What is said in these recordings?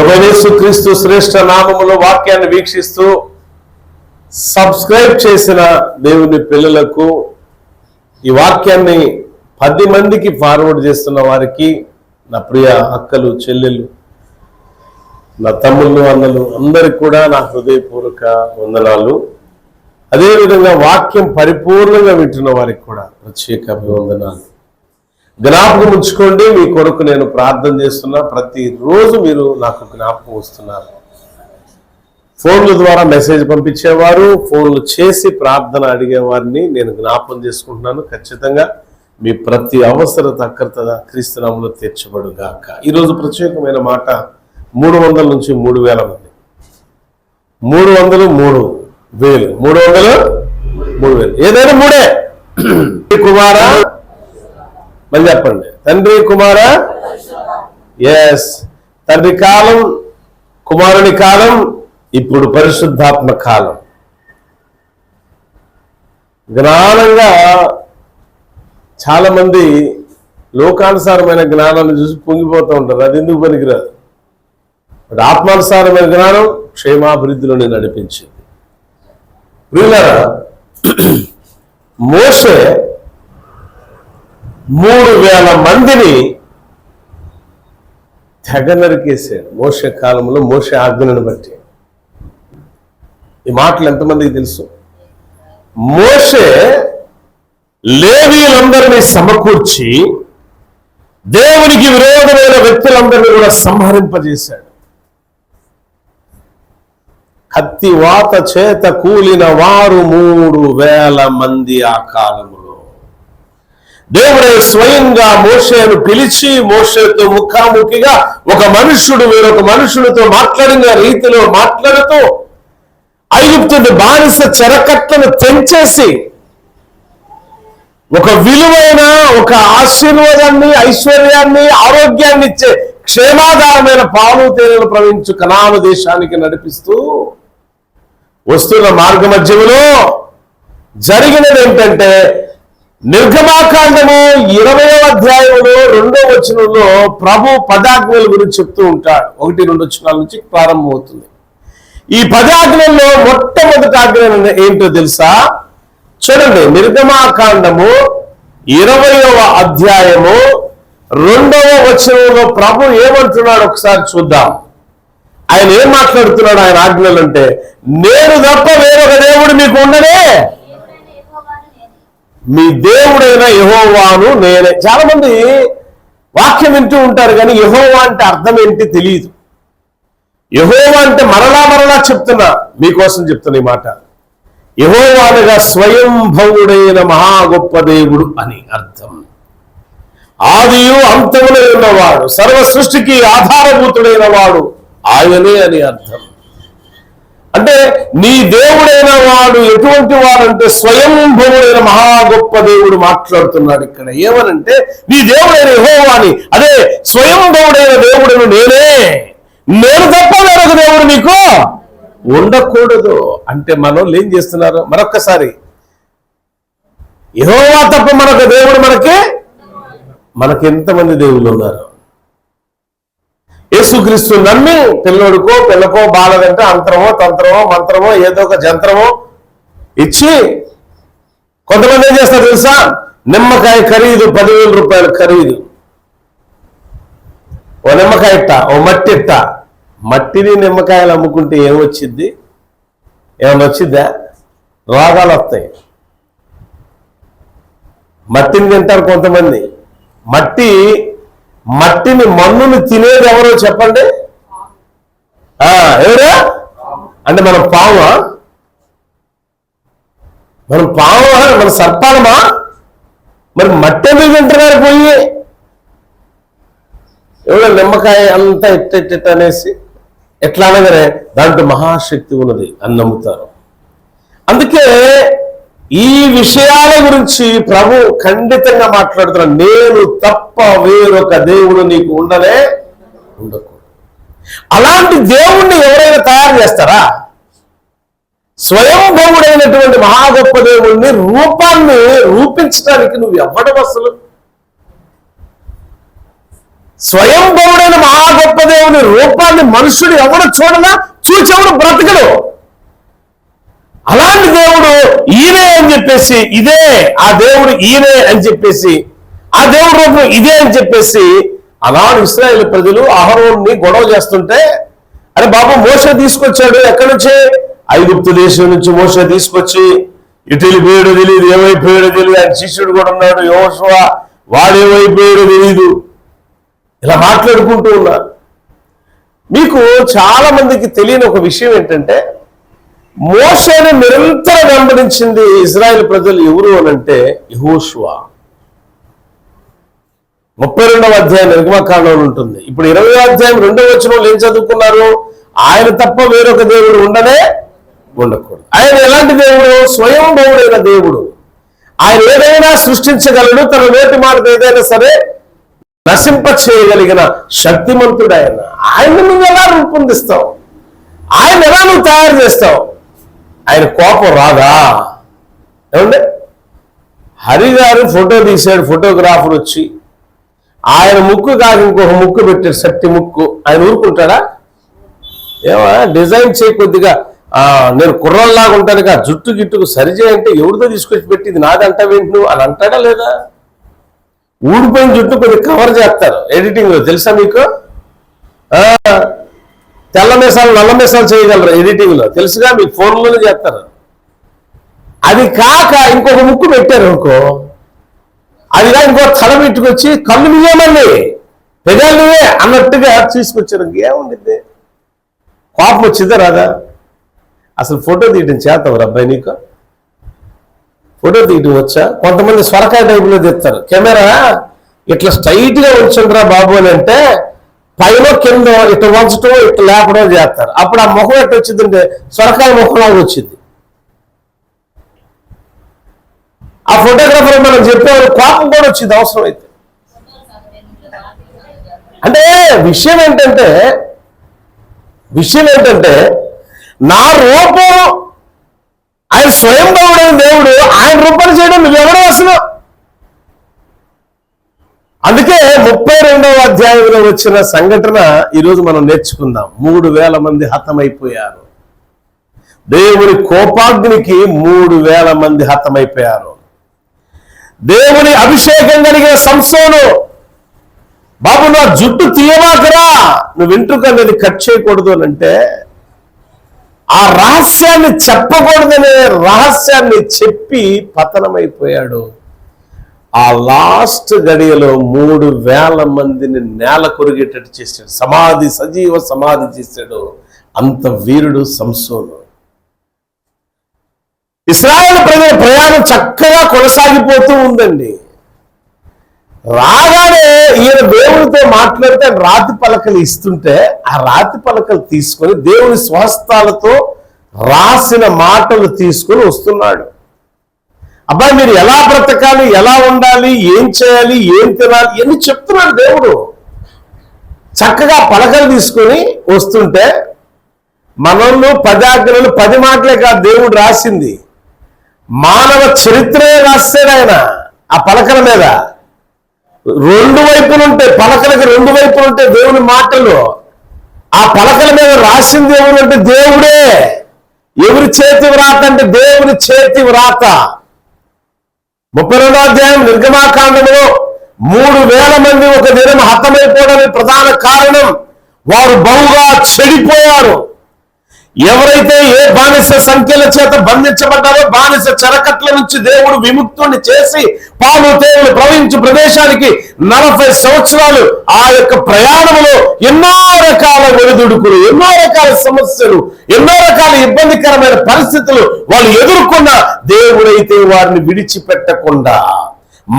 ప్రభువైన యేసుక్రీస్తు శ్రేష్ఠ నామములో వాక్యాన్ని వీక్షిస్తూ సబ్స్క్రైబ్ చేసిన దేవుని పిల్లలకు ఈ వాక్యాన్ని 10 మందికి ఫార్వర్డ్ చేస్తున్న వారికి నా ప్రియ అక్కలు చెల్లెలు నా తమ్ముళ్ళు అన్నలు అందరికి కూడా నా హృదయపూర్వక వందనాలు. అదేవిధంగా వాక్యం పరిపూర్ణంగా వింటున్న వారికి కూడా ప్రత్యేక అభివందనాలు. జ్ఞాపకం ఉంచుకోండి, మీ కొరకు నేను ప్రార్థన చేస్తున్నా. ప్రతిరోజు మీరు నాకు జ్ఞాపకం వస్తున్నారు. ఫోన్ల ద్వారా మెసేజ్ పంపించేవారు, ఫోన్లు చేసి ప్రార్థన అడిగేవారిని నేను జ్ఞాపకం చేసుకుంటున్నాను. ఖచ్చితంగా మీ ప్రతి అవసరత అక్కర్త క్రీస్తునామములో తీర్చబడుగాక. ఈరోజు ప్రత్యేకమైన మాట 300 నుంచి 3000 మంది. 300, 3000, 300, 3000, ఏదైనా మూడే. కుమారా మళ్ళీ చెప్పండి, తండ్రి కుమార. ఎస్, తండ్రి కాలం, కుమారుని కాలం, ఇప్పుడు పరిశుద్ధాత్మ కాలం. జ్ఞానంగా చాలా మంది లోకానుసారమైన జ్ఞానాన్ని చూసి పొంగిపోతూ ఉంటారు. అది ఎందుకు పనికిరాదు. ఆత్మానుసారమైన జ్ఞానం క్షేమాభివృద్ధిలోనే నడిపించింది. ప్రియులారా, మోషే 3000 మందిని తెగ నరికేశాడు మోషే కాలంలో, మోషే ఆజ్ఞను బట్టి. ఈ మాటలు ఎంతమందికి తెలుసు? మోషే లేవీయులందరినీ సమకూర్చి దేవునికి విరోధమైన వ్యక్తులందరినీ కూడా సంహరింపజేశాడు. కత్తి వాత చేత కూలిన వారు 3000 మంది ఆ కాలంలో. దేవుడే స్వయంగా మోషేను పిలిచి మోషేతో ముఖాముఖిగా ఒక మనుషుడు వేరొక మనుషుడితో మాట్లాడిన రీతిలో మాట్లాడుతూ ఐగుప్తుడి బానిస చెరకట్టను తెంచేసి ఒక విలువైన, ఒక ఆశీర్వాదాన్ని, ఐశ్వర్యాన్ని, ఆరోగ్యాన్ని ఇచ్చే క్షేమాధారమైన పాలు తేనెలు ప్రవహించు కనాను దేశానికి నడిపిస్తూ వస్తున్న మార్గ మధ్యములో జరిగినది ఏంటంటే, నిర్గమాకాండము 20వ అధ్యాయంలో 2వ వచనంలో ప్రభు 10 ఆజ్ఞల గురించి చెప్తూ ఉంటాడు. 1-2 వచనాల నుంచి ప్రారంభమవుతుంది. ఈ 10 ఆజ్ఞల్లో మొట్టమొదటి ఆజ్ఞ ఏంటో తెలుసా? చూడండి, నిర్గమాకాండము 20వ అధ్యాయము 2వ వచనంలో ప్రభు ఏమంటున్నాడు ఒకసారి చూద్దాం. ఆయన ఏం మాట్లాడుతున్నాడు ఆయన ఆజ్ఞలు అంటే, నేను తప్ప వేరొక దేవుడు మీకు ఉండనే, మీ దేవుడైన యెహోవాను నేనే. చాలా మంది వాక్యం వింటూ ఉంటారు కానీ యెహోవా అంటే అర్థం ఏంటి తెలియదు. యెహోవా అంటే మరలా చెప్తున్నా, మీకోసం చెప్తున్న ఈ మాట. యెహోవా అనగా స్వయంభవుడైన మహా గొప్ప దేవుడు అని అర్థం. ఆదియు అంతములో ఉన్నవాడు, సర్వ సృష్టికి ఆధారభూతుడైన వాడు ఆయనే అని అర్థం. అంటే నీ దేవుడైన వాడు ఎటువంటి వాడంటే స్వయంభవుడైన మహా గొప్ప దేవుడు మాట్లాడుతున్నాడు ఇక్కడ. ఏమనంటే, నీ దేవుడైన యెహోవాని, అదే స్వయంభవుడైన దేవుడును నేను తప్ప వేరొక దేవుడు నీకు ఉండకూడదు అంటే మనోళ్ళు ఏం చేస్తున్నారు? మరొక్కసారి, యెహోవా తప్ప మరొక దేవుడు మనకి ఎంతమంది దేవుళ్ళు ఉన్నారు? యేసుక్రీస్తు నమ్మి పిల్లోడికో పిల్లకో బాలదంటే అంతరమో తంత్రమో మంత్రమో ఏదో ఒక జంత్రమో ఇచ్చి కొంతమంది ఏం చేస్తారు తెలుసా? నిమ్మకాయ ఖరీదు 10,000 రూపాయలు ఖరీదు. ఓ నిమ్మకాయ ఇట్ట, ఓ మట్టి ఇట్ట. మట్టిని నిమ్మకాయలు అమ్ముకుంటే ఏమొచ్చింది? ఏమన్నా వచ్చిద్దా? రోగాలు వస్తాయి. మట్టిని తింటారు కొంతమంది. మట్టిని మన్నుని తినేది ఎవరో చెప్పండి? ఎవరా? అంటే మనం పామా? మన సర్పాలమా? మరి మట్టి ఎందుకు తింటున్నారు పోయి? ఎవరో నిమ్మకాయ అంతా ఎట్ట అనేసి ఎట్లా అనగానే దాంట్లో మహాశక్తి ఉన్నది అని నమ్ముతారు. అందుకే ఈ విషయాల గురించి ప్రభు ఖండితంగా మాట్లాడుతున్నాడు. నేను తప్ప వేరొక దేవుడు నీకు ఉండకూడదు. అలాంటి దేవుణ్ణి ఎవరైనా తయారు చేస్తారా? స్వయంభవుడైనటువంటి మహా గొప్ప దేవుణ్ణి రూపించడానికి నువ్వు ఎవ్వడం అసలు? స్వయంభవుడైన మహా గొప్ప దేవుని రూపాన్ని మనుషుడు ఎవడు చూడనా, చూచెవడు బ్రతకడు. అలాంటి దేవుడు ఈయనే అని చెప్పేసి, ఇదే ఆ దేవుడు ఈయనే అని చెప్పేసి, ఆ దేవుడి రూపం ఇదే అని చెప్పేసి అలాంటి ఇశ్రాయేలు ప్రజలు అహరోన్ని గొడవ చేస్తుంటే, అరే బాబు మోషే తీసుకొచ్చాడు ఎక్కడి నుంచి, ఐగుప్తు దేశం నుంచి మోషే తీసుకొచ్చి ఇటు వెళ్ళిపోయాడు తెలియదు, ఏమైపోయాడో తెలియదు, ఆయన శిష్యుడు కూడా ఉన్నాడు యెహోషువ, వాడేమైపోయాడో తెలియదు, ఇలా మాట్లాడుకుంటూ ఉన్నారు. మీకు చాలా మందికి తెలియని ఒక విషయం ఏంటంటే, మోషేని నిరంతరం వెంబడించింది ఇశ్రాయేలు ప్రజలు ఎవరు అనంటే యెహోషువ. 32వ అధ్యాయం నిర్గమకాండంలో ఉంటుంది. ఇప్పుడు 20వ అధ్యాయం 2వ వచనంలో ఏం చదువుకున్నారు, ఆయన తప్ప వేరొక దేవుడు ఉండకూడదు. ఆయన ఎలాంటి దేవుడు, స్వయంభవుడైన దేవుడు. ఆయన ఏదైనా సృష్టించగలడు, తన నోటి మాట ఏదైనా సరే నశింప చేయగలిగిన శక్తిమంతుడు ఆయన. ఆయన్ని నువ్వు ఎలా రూపొందిస్తావు, ఆయన ఎలా నువ్వు తయారు చేస్తావు? ఆయన కోపం రాదా? ఏమండి, హరి గారు ఫోటో తీశాడు, ఫోటోగ్రాఫర్ వచ్చి ఆయన ముక్కు కాదు ఇంకొక ముక్కు పెట్టాడు, శక్తి ముక్కు. ఆయన ఊరుకుంటాడా? ఏమా డిజైన్ చేయి కొద్దిగా, నేను కుర్రల్లాగా ఉంటాను కదా, జుట్టు గిట్టుకు సరిచేయంటే ఎవరితో తీసుకొచ్చి పెట్టింది నాదంటావేంటి నువ్వు అని అంటాడా లేదా? ఊడిపోయిన జుట్టు కొద్దిగా కవర్ చేస్తారు ఎడిటింగ్ లో, తెలుసా మీకు? తెల్ల మీసాలు నల్ల మీసాలు చేయగలరు ఎడిటింగ్ లో, తెలుసుగా, మీకు ఫోన్లోనే చేస్తారు. అది కాక ఇంకొక ముక్కు పెట్టారు అనుకో, అదిగా ఇంకో తల పెట్టుకొచ్చి కళ్ళు నువ్వేమని పెదాలు నువ్వే అన్నట్టుగా తీసుకొచ్చారు. ఏముంది, కోపం వచ్చిందా రాదా? అసలు ఫోటో తీయటం చేతవరు అబ్బాయి నీకు? ఫోటో తీయటం వచ్చా? కొంతమంది స్వరకాయ టైపులో తీస్తారు, కెమెరా ఇట్లా స్ట్రైట్ గా ఉంచండిరా బాబు అని అంటే పైన కింద ఇట్లా వంచటం ఇట్లా లేపడం చేస్తారు. అప్పుడు ఆ ముఖం ఎట్లా వచ్చిందంటే సొరకాయ ముఖంలాగా వచ్చింది. ఆ ఫోటోగ్రాఫర్ మనం చెప్పేవాడు కోపం కూడా వచ్చింది అవసరం అయితే. అంటే విషయం ఏంటంటే నా రూపం ఆయన స్వయంభవుడైన దేవుడు, ఆయన రూపాన్ని చేయడం నువ్వెవడో అసలు. అందుకే 32వ అధ్యాయంలో వచ్చిన సంఘటన ఈరోజు మనం నేర్చుకుందాం. 3,000 మంది హతమైపోయారు. దేవుని కోపాగ్నికి 3,000 మంది హతమైపోయారు. దేవుని అభిషేకం కలిగిన సంసోను, బాబు నా జుట్టు తీయమాకరా, నువ్వు వెంట్రుక అనేది కట్ చేయకూడదు అని అంటే, ఆ రహస్యాన్ని చెప్పకూడదనే రహస్యాన్ని చెప్పి పతనమైపోయాడు. ఆ లాస్ట్ గడియలో 3,000 మందిని నేల కొరిగేటట్టు చేశాడు, సజీవ సమాధి చేశాడు. అంత వీరుడు సంసోను. ఇశ్రాయేలు ప్రజల ప్రయాణం చక్కగా కొనసాగిపోతూ ఉందండి. రాగానే ఈయన దేవునితో మాట్లాడితే రాతి పలకలు ఇస్తుంటే ఆ రాతి పలకలు తీసుకొని దేవుని స్వహస్తాలతో రాసిన మాటలు తీసుకొని వస్తున్నాడు. అబ్బాయి మీరు ఎలా బ్రతకాలి, ఎలా ఉండాలి, ఏం చేయాలి, ఏం తినాలి ఇవన్నీ చెప్తున్నాడు దేవుడు. చక్కగా పలకలు తీసుకొని వస్తుంటే మనల్ని 10 ఆజ్ఞలు 10 మాటలే కాదు దేవుడు రాసింది, మానవ చరిత్రే రాస్తాడు ఆయన. ఆ పలకల మీద 2 వైపులుంటాయి, పలకలకి 2 వైపులుంటాయి దేవుని మాటలు. ఆ పలకల మీద రాసింది ఎవరు అంటే దేవుడే. ఎవరి చేతి వ్రాత అంటే దేవుని చేతి వ్రాత. 32వ అధ్యాయం నిర్గమాకాండంలో 3,000 మంది ఒక దినం హతమైపోవడానికి ప్రధాన కారణం వారు బహుగా చెడిపోయారు. ఎవరైతే ఏ బానిస సంఖ్యల చేత బంధించబడ్డారో బానిస చెరకట్ల నుంచి దేవుడు విముక్తుని చేసి పాలు తేనెలు ప్రవహించు ప్రదేశానికి 40 సంవత్సరాలు ఆ యొక్క ప్రయాణంలో ఎన్నో రకాల ఒడిదుడుకులు, ఎన్నో రకాల సమస్యలు, ఎన్నో రకాల ఇబ్బందికరమైన పరిస్థితులు వాళ్ళు ఎదుర్కొన్న దేవుడైతే వారిని విడిచిపెట్టకుండా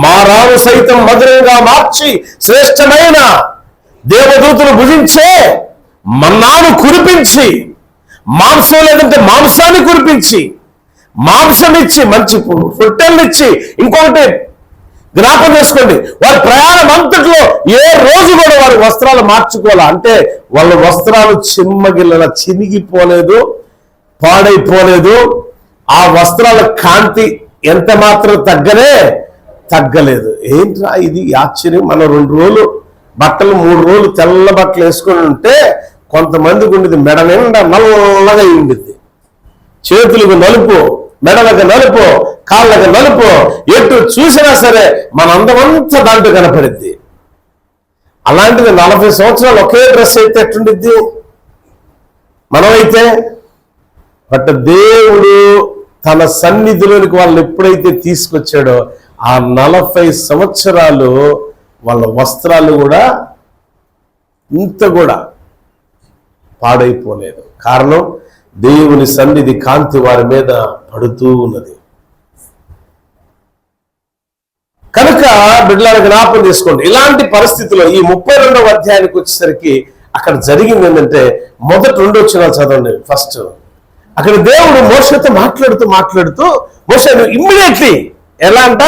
మారాను సైతం మధురంగా మార్చి శ్రేష్టమైన దేవదూతలు భుజించే మన్నాను కురిపించి, మాంసం లేదంటే మాంసాన్ని కురిపించి, మాంసం ఇచ్చి, మంచి రొట్టెలు ఇచ్చి, ఇంకొకటి జ్ఞాపకం చేసుకోండి, వారి ప్రయాణం అంతట్లో ఏ రోజు కూడా వారి వస్త్రాలు మార్చుకోవాలా అంటే వాళ్ళ వస్త్రాలు చిమ్మగిల్ల చినిగిపోలేదు, పాడైపోలేదు. ఆ వస్త్రాల కాంతి ఎంత మాత్రం తగ్గలేదు. ఏంట్రా ఇది ఆశ్చర్యం. మనం 2 రోజులు బట్టలు 3 రోజులు తెల్ల బట్టలు వేసుకొని ఉంటే కొంతమందికి ఉండేది మెడ నిండా నల్లగా ఉండిద్ది, చేతులకు నలుపు, మెడలకు నలుపు, కాళ్ళకు నలుపు, ఎటు చూసినా సరే మన అందమంతా దాంట్లో కనపడిద్ది. అలాంటిది 40 సంవత్సరాలు ఒకే డ్రెస్ అయితే ఎట్టుండిద్ది మనమైతే? బట్ దేవుడు తన సన్నిధిలోనికి వాళ్ళని ఎప్పుడైతే తీసుకొచ్చాడో ఆ 40 సంవత్సరాలు వాళ్ళ వస్త్రాలు కూడా ఇంత కూడా పాడైపోలేదు. కారణం దేవుని సన్నిధి కాంతి వారి మీద పడుతూ ఉన్నది. కనుక బిడ్డలను జ్ఞాపకం తీసుకోండి. ఇలాంటి పరిస్థితుల్లో ఈ 32వ అధ్యాయానికి వచ్చేసరికి అక్కడ జరిగింది ఏంటంటే, మొదటి 2 వచనాలు చదవండి. ఫస్ట్ అక్కడ దేవుడు మోషేతో మాట్లాడుతూ మోషే ఇమ్మీడియట్లీ ఎలా అంట,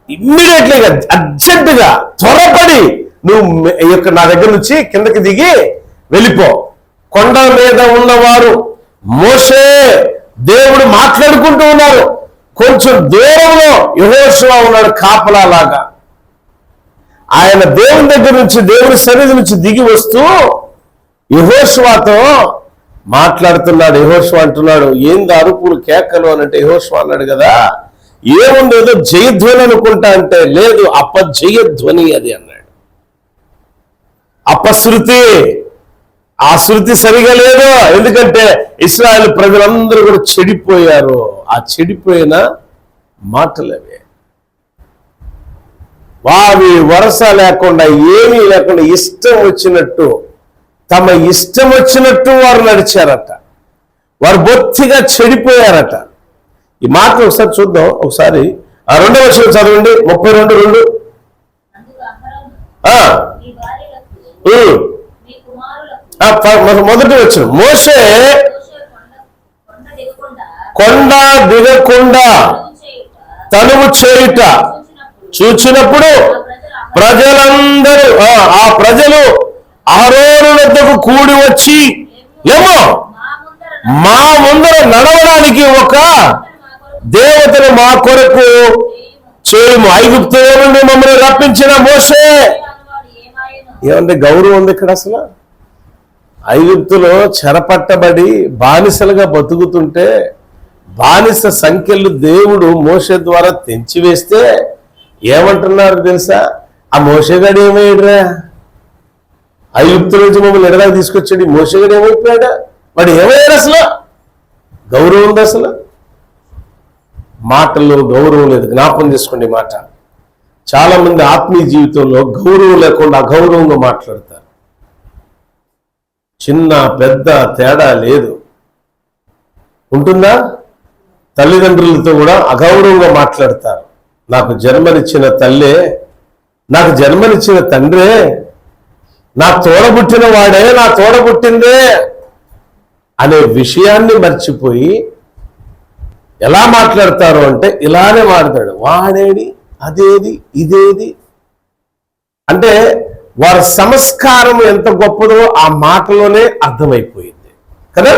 ఇమ్మీడియట్లీగా అర్జెంటుగా త్వరపడి నువ్వు నా దగ్గర నుంచి కిందకి దిగి వెళ్ళిపో. కొండ మీద ఉన్నవారు మోషే దేవుడు మాట్లాడుకుంటూ ఉన్నారు. కొంచెం దూరంలో యెహోషువ ఉన్నాడు కాపలాలాగా. ఆయన దేవుని దగ్గర నుంచి, దేవుని సన్నిధి నుంచి దిగి వస్తూ యెహోషువతో మాట్లాడుతున్నాడు. యెహోషువ అంటున్నాడు, ఏంది అరుపులు కేకలు అని అంటే, యెహోషువ అన్నాడు కదా, ఏముంది ఏదో జయధ్వని అనుకుంటా అంటే, లేదు అపజయధ్వని అది అన్నాడు. అపశృతి, ఆ శృతి సరిగా లేదు. ఎందుకంటే ఇశ్రాయేలు ప్రజలందరూ కూడా చెడిపోయారు. ఆ చెడిపోయిన మాటలవే, వావి వరస లేకుండా ఏమీ లేకుండా ఇష్టం వచ్చినట్టు, తమ ఇష్టం వచ్చినట్టు వారు నడిచారట. వారు బొత్తిగా చెడిపోయారట. ఈ మాటలు ఒకసారి చూద్దాం. ఒకసారి 2వ వచనం చదవండి, 32:2. మొదటి వచనం, మోషే కొండ దిగకుండా తనువు చేయుట చూచినప్పుడు ప్రజలందరూ ఆ ప్రజలు అహరోను వద్దకు కూడి వచ్చి, ఏమో మా ముందర నడవడానికి ఒక దేవతను మా కొరకు చేయము, ఐగుప్తులో నుండి మమ్మల్ని రప్పించిన మోషే. ఏమంటే గౌరవం ఉంది ఇక్కడ అసలు. ఐగుప్తులో చెరపట్టబడి బానిసలుగా బతుకుతుంటే బానిస సంఖ్యలు దేవుడు మోషే ద్వారా తెంచివేస్తే ఏమంటున్నారు తెలుసా? ఆ మోషేగాడు ఏమయ్యాడురా, ఐగుప్తు నుంచి మమ్మల్ని ఎడగా తీసుకొచ్చాడు, మోషేగాడు ఏమైపోయాడా? వాడు ఏమయ్యాడు? అసలు గౌరవం ఉంది అసలు? మాటల్లో గౌరవం లేదు. జ్ఞాపకం చేసుకోండి మాట. చాలా మంది ఆత్మీయ జీవితంలో గౌరవం లేకుండా అగౌరవంగా మాట్లాడతారు. చిన్న పెద్ద తేడా లేదు. ఉంటుందా? తల్లిదండ్రులతో కూడా అగౌరవంగా మాట్లాడతారు. నాకు జన్మనిచ్చిన తల్లే, నాకు జన్మనిచ్చిన తండ్రే, నా తోడబుట్టిన వాడే, నా తోడబుట్టిందే అనే విషయాన్ని మర్చిపోయి ఎలా మాట్లాడతారు అంటే ఇలానే మాట్లాడు, వాడేది, అదేది, ఇదేది. అంటే వారి సంస్కారం ఎంత గొప్పదో ఆ మాటలోనే అర్థమైపోయింది కదా.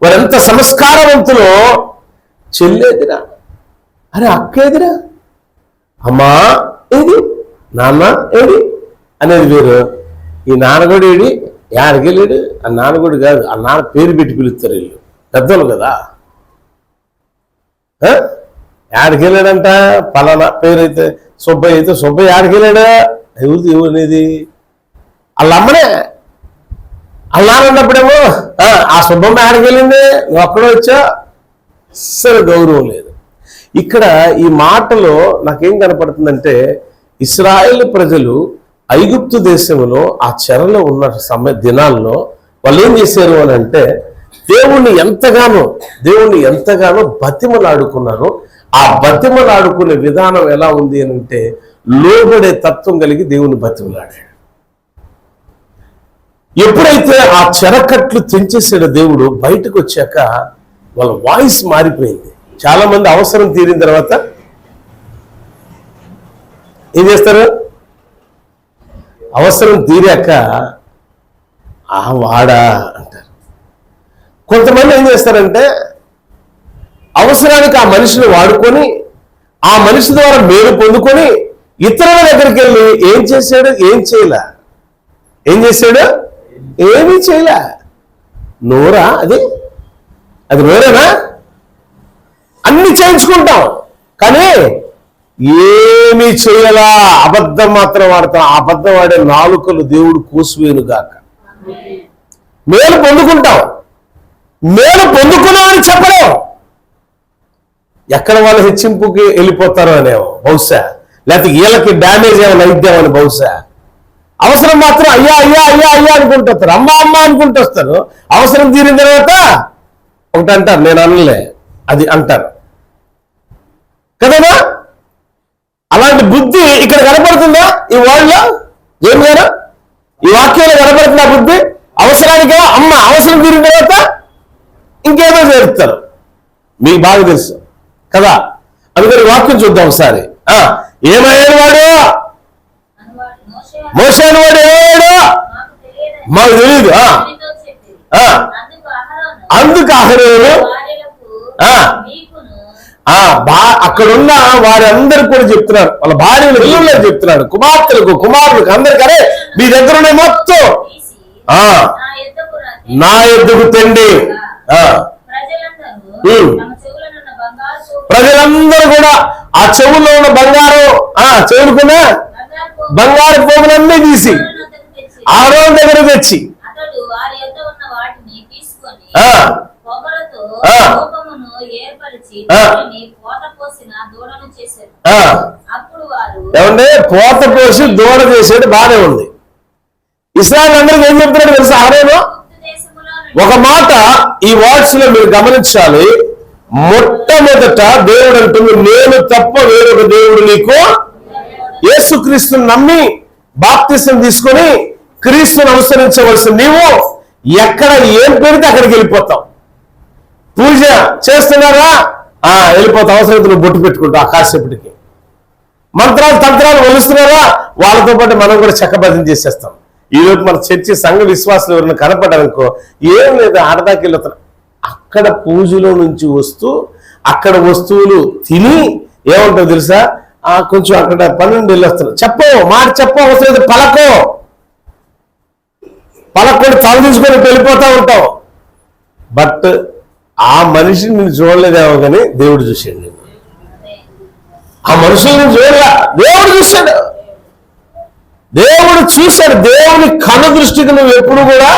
వారు ఎంత సంస్కారవంతులో, చెల్లేదిరా, అరే అక్కేదిరా, అమ్మా ఏది, నాన్న ఏది అనేది వేరు. ఈ నాన్నగోడు ఏడి, యాడికెళ్ళాడు? ఆ నాన్నగోడు కాదు, ఆ నాన్న పేరు పెట్టి పిలుస్తారు వీళ్ళు పెద్దలు కదా. యాడికెళ్ళాడంట, పలానా పేరు అయితే సుబ్బయ్య అయితే సుబ్బయ్య యాడికెళ్ళాడా, ఎవరిది వాళ్ళ అమ్మనే. వాళ్ళ నాన్నప్పుడేమో ఆ సుబ్బమ్మ యాడికెళ్ళింది, నువ్వు అక్కడే వచ్చా. అస్సలు గౌరవం లేదు. ఇక్కడ ఈ మాటలో నాకేం కనపడుతుందంటే, ఇశ్రాయేలు ప్రజలు ఐగుప్తు దేశంలో ఆ చెరలో ఉన్న దినాల్లో వాళ్ళు ఏం చేశారు అని అంటే, దేవుణ్ణి ఎంతగానో బతిమలాడుకున్నారు. ఆ బతిమలాడుకునే విధానం ఎలా ఉంది అని అంటే, లోబడే తత్వం కలిగి దేవుని బతిమలాడాడు. ఎప్పుడైతే ఆ చెరకట్లు తెంచేసాడో దేవుడు, బయటకు వచ్చాక వాళ్ళ వాయిస్ మారిపోయింది. చాలా మంది అవసరం తీరిన తర్వాత ఏం చేస్తారు? అవసరం తీరాక వాడా అంటారు. కొంతమంది ఏం చేస్తారంటే, అవసరానికి ఆ మనిషిని వాడుకొని, ఆ మనిషి ద్వారా మేలు పొందుకొని ఇతరుల దగ్గరికి వెళ్ళి ఏం చేశాడు? ఏం చేయలే. ఏం చేశాడు? ఏమీ చేయలే. నోరా అది? అది నోరేనా? అన్ని చేయించుకుంటాం కానీ ఏమీ చేయలా. అబద్ధం మాత్రం వాడతాం. ఆ అబద్ధం వాడే నాలుకలు దేవుడు కోసివేయునుగాక. మేలు పొందుకుంటాం, మేలు పొందుకున్నామని చెప్పలేం. ఎక్కడ వాళ్ళ హెచ్చింపుకి వెళ్ళిపోతారో అనేమో బహుశా, లేకపోతే వీళ్ళకి డ్యామేజ్ ఏమైనా అయిద్దామని బహుశా. అవసరం మాత్రం అయ్యా అయ్యా అయ్యా అయ్యా అనుకుంటూ వస్తారు, అమ్మ అమ్మ అనుకుంటూ వస్తారు. అవసరం తీరిన తర్వాత ఒకటి అంటారు, నేను అనలే అది అంటారు కదనా. అలాంటి బుద్ధి ఇక్కడ కనపడుతుందా ఈ వరల్డ్లో? ఏం గారు ఈ వాక్యంలో కనపడుతుందా బుద్ధి? అవసరానికే అమ్మ, అవసరం తీరిన తర్వాత ఇంకేదో చేరుతారు. మీకు బాగా తెలుసు కదా. అందుకని వాక్యం చూద్దాం ఒకసారి. ఏమయ్యాడు వాడు? మోషే వాడు ఏమయ్యాడు? మాకు తెలియదు. అందుకు అహరోను అక్కడున్న వారందరూ కూడా చెప్తున్నారు, వాళ్ళ భార్యలు పిల్లలు చెప్తున్నాడు, కుమార్తెలకు కుమారులకు అందరికీ, మీ దగ్గర ఉన్న మొత్తం నా ఎద్దుకు తెండి. ప్రజలందరూ కూడా ఆ చెవుల్లో ఉన్న బంగారం, చెవులుకున్న బంగారు పోగులన్నీ తీసి ఆరోగ్య దగ్గర తెచ్చి ఏమంటే పోత పోసి దూడ చేసేది బాగానే ఉంది. ఇస్రాయేల్ అందరికి ఏం చెప్తున్నాడు తెలుసా అహరోను? ఒక మాట ఈ వర్డ్స్ లో మీరు గమనించాలి. మొట్టమొదట దేవుడు అంటుంది, నేను తప్ప వేరొక దేవుడు నీకు. యేసుక్రీస్తుని నమ్మి బాప్తిసం తీసుకొని క్రీస్తుని అనుసరించవలసిన నీవు ఎక్కడ ఏం పెడితే అక్కడికి వెళ్ళిపోతావు. పూజ చేస్తున్నారా? వెళ్ళిపోతావు. అవసరం నువ్వు బొట్టు పెట్టుకుంటావు ఆ కాసేపటికి. మంత్రాలు తంత్రాలు వలుస్తున్నారా? వాళ్ళతో పాటు మనం కూడా చక్కబద్ధం చేసేస్తాం. ఈరోజు మన చర్చి సంఘ విశ్వాసులు ఎవరైనా కనపడాలనుకో, ఏం లేదు ఆడదాకి వెళ్ళుతున్నాం. అక్కడ పూజలో నుంచి వస్తూ అక్కడ వస్తువులు తిని ఏమంటావు తెలుసా? కొంచెం అక్కడ పన్నెండు వెళ్ళొస్తున్నాం. చెప్పవు మాట చెప్పు, అవసరం లేదు పలకొని తల తీసుకొని వెళ్ళిపోతా ఉంటావు. బట్ ఆ మనిషిని నేను చూడలేదేమో కానీ దేవుడు చూశాడు. నేను ఆ మనుషుల్ని చూడలే, దేవుడు చూశాడు. దేవుడు చూశాడు. దేవుని కను దృష్టికి నువ్వు ఎప్పుడు కూడా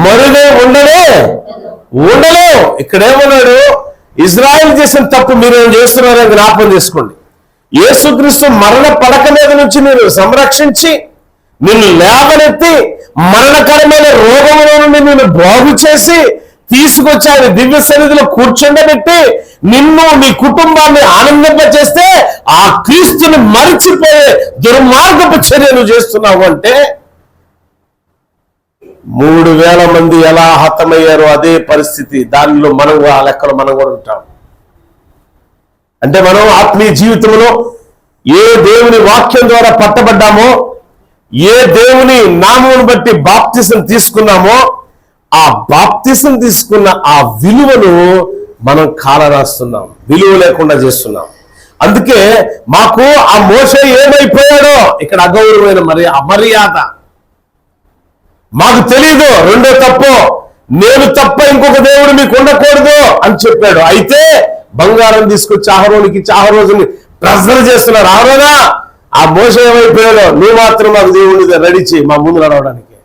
మరుగే ఉండలేవు. ఇక్కడేమన్నాడు? ఇజ్రాయిల్ చేసిన తప్పు మీరేం చేస్తున్నారని జ్ఞాపకం చేసుకోండి. యేసుక్రీస్తు మరణ పడక మీద నుంచి నేను సంరక్షించి నిన్ను లేవనెత్తి మరణకరమైన రోగముల నుండి నిన్ను బాగు చేసి తీసుకొచ్చి ఆయన దివ్య సన్నిధిలో కూర్చుండబెట్టి నిన్ను నీ కుటుంబాన్ని ఆనందింపచేస్తే ఆ క్రీస్తుని మరిచిపోయే దుర్మార్గపు చర్యలు చేస్తున్నావు అంటే 3000 మంది ఎలా హతమయ్యారో అదే పరిస్థితి. దానిలో మనం ఆ లెక్కలో మనం కూడా ఉంటాం. అంటే మనం ఆత్మీయ జీవితంలో ఏ దేవుని వాక్యం ద్వారా పట్టబడ్డామో, ఏ దేవుని నామమును బట్టి బాప్తిసం తీసుకున్నామో, ఆ బాప్తిసం తీసుకున్న ఆ విలువను మనం కాలరాస్తున్నాం, విలువ లేకుండా చేస్తున్నాం. అందుకే మాకు ఆ మోషే ఏమైపోయాడో ఇక్కడ అగౌరవమైన అమర్యాద మాకు తెలీదు. రెండో తప్పు, నేను తప్ప ఇంకొక దేవుడు మీకు ఉండకూడదు అని చెప్పాడు. అయితే బంగారం తీసుకొచ్చి అహరోనుకి ఇచ్చి అహరోజుని ప్రెజర్ చేస్తున్నారు. అహరోనా, ఆ మోషే ఏమైపోయాడో, నువ్వు మాత్రం మాకు దేవుడిని రెడీ చేయి మా ముందు నడవడానికి.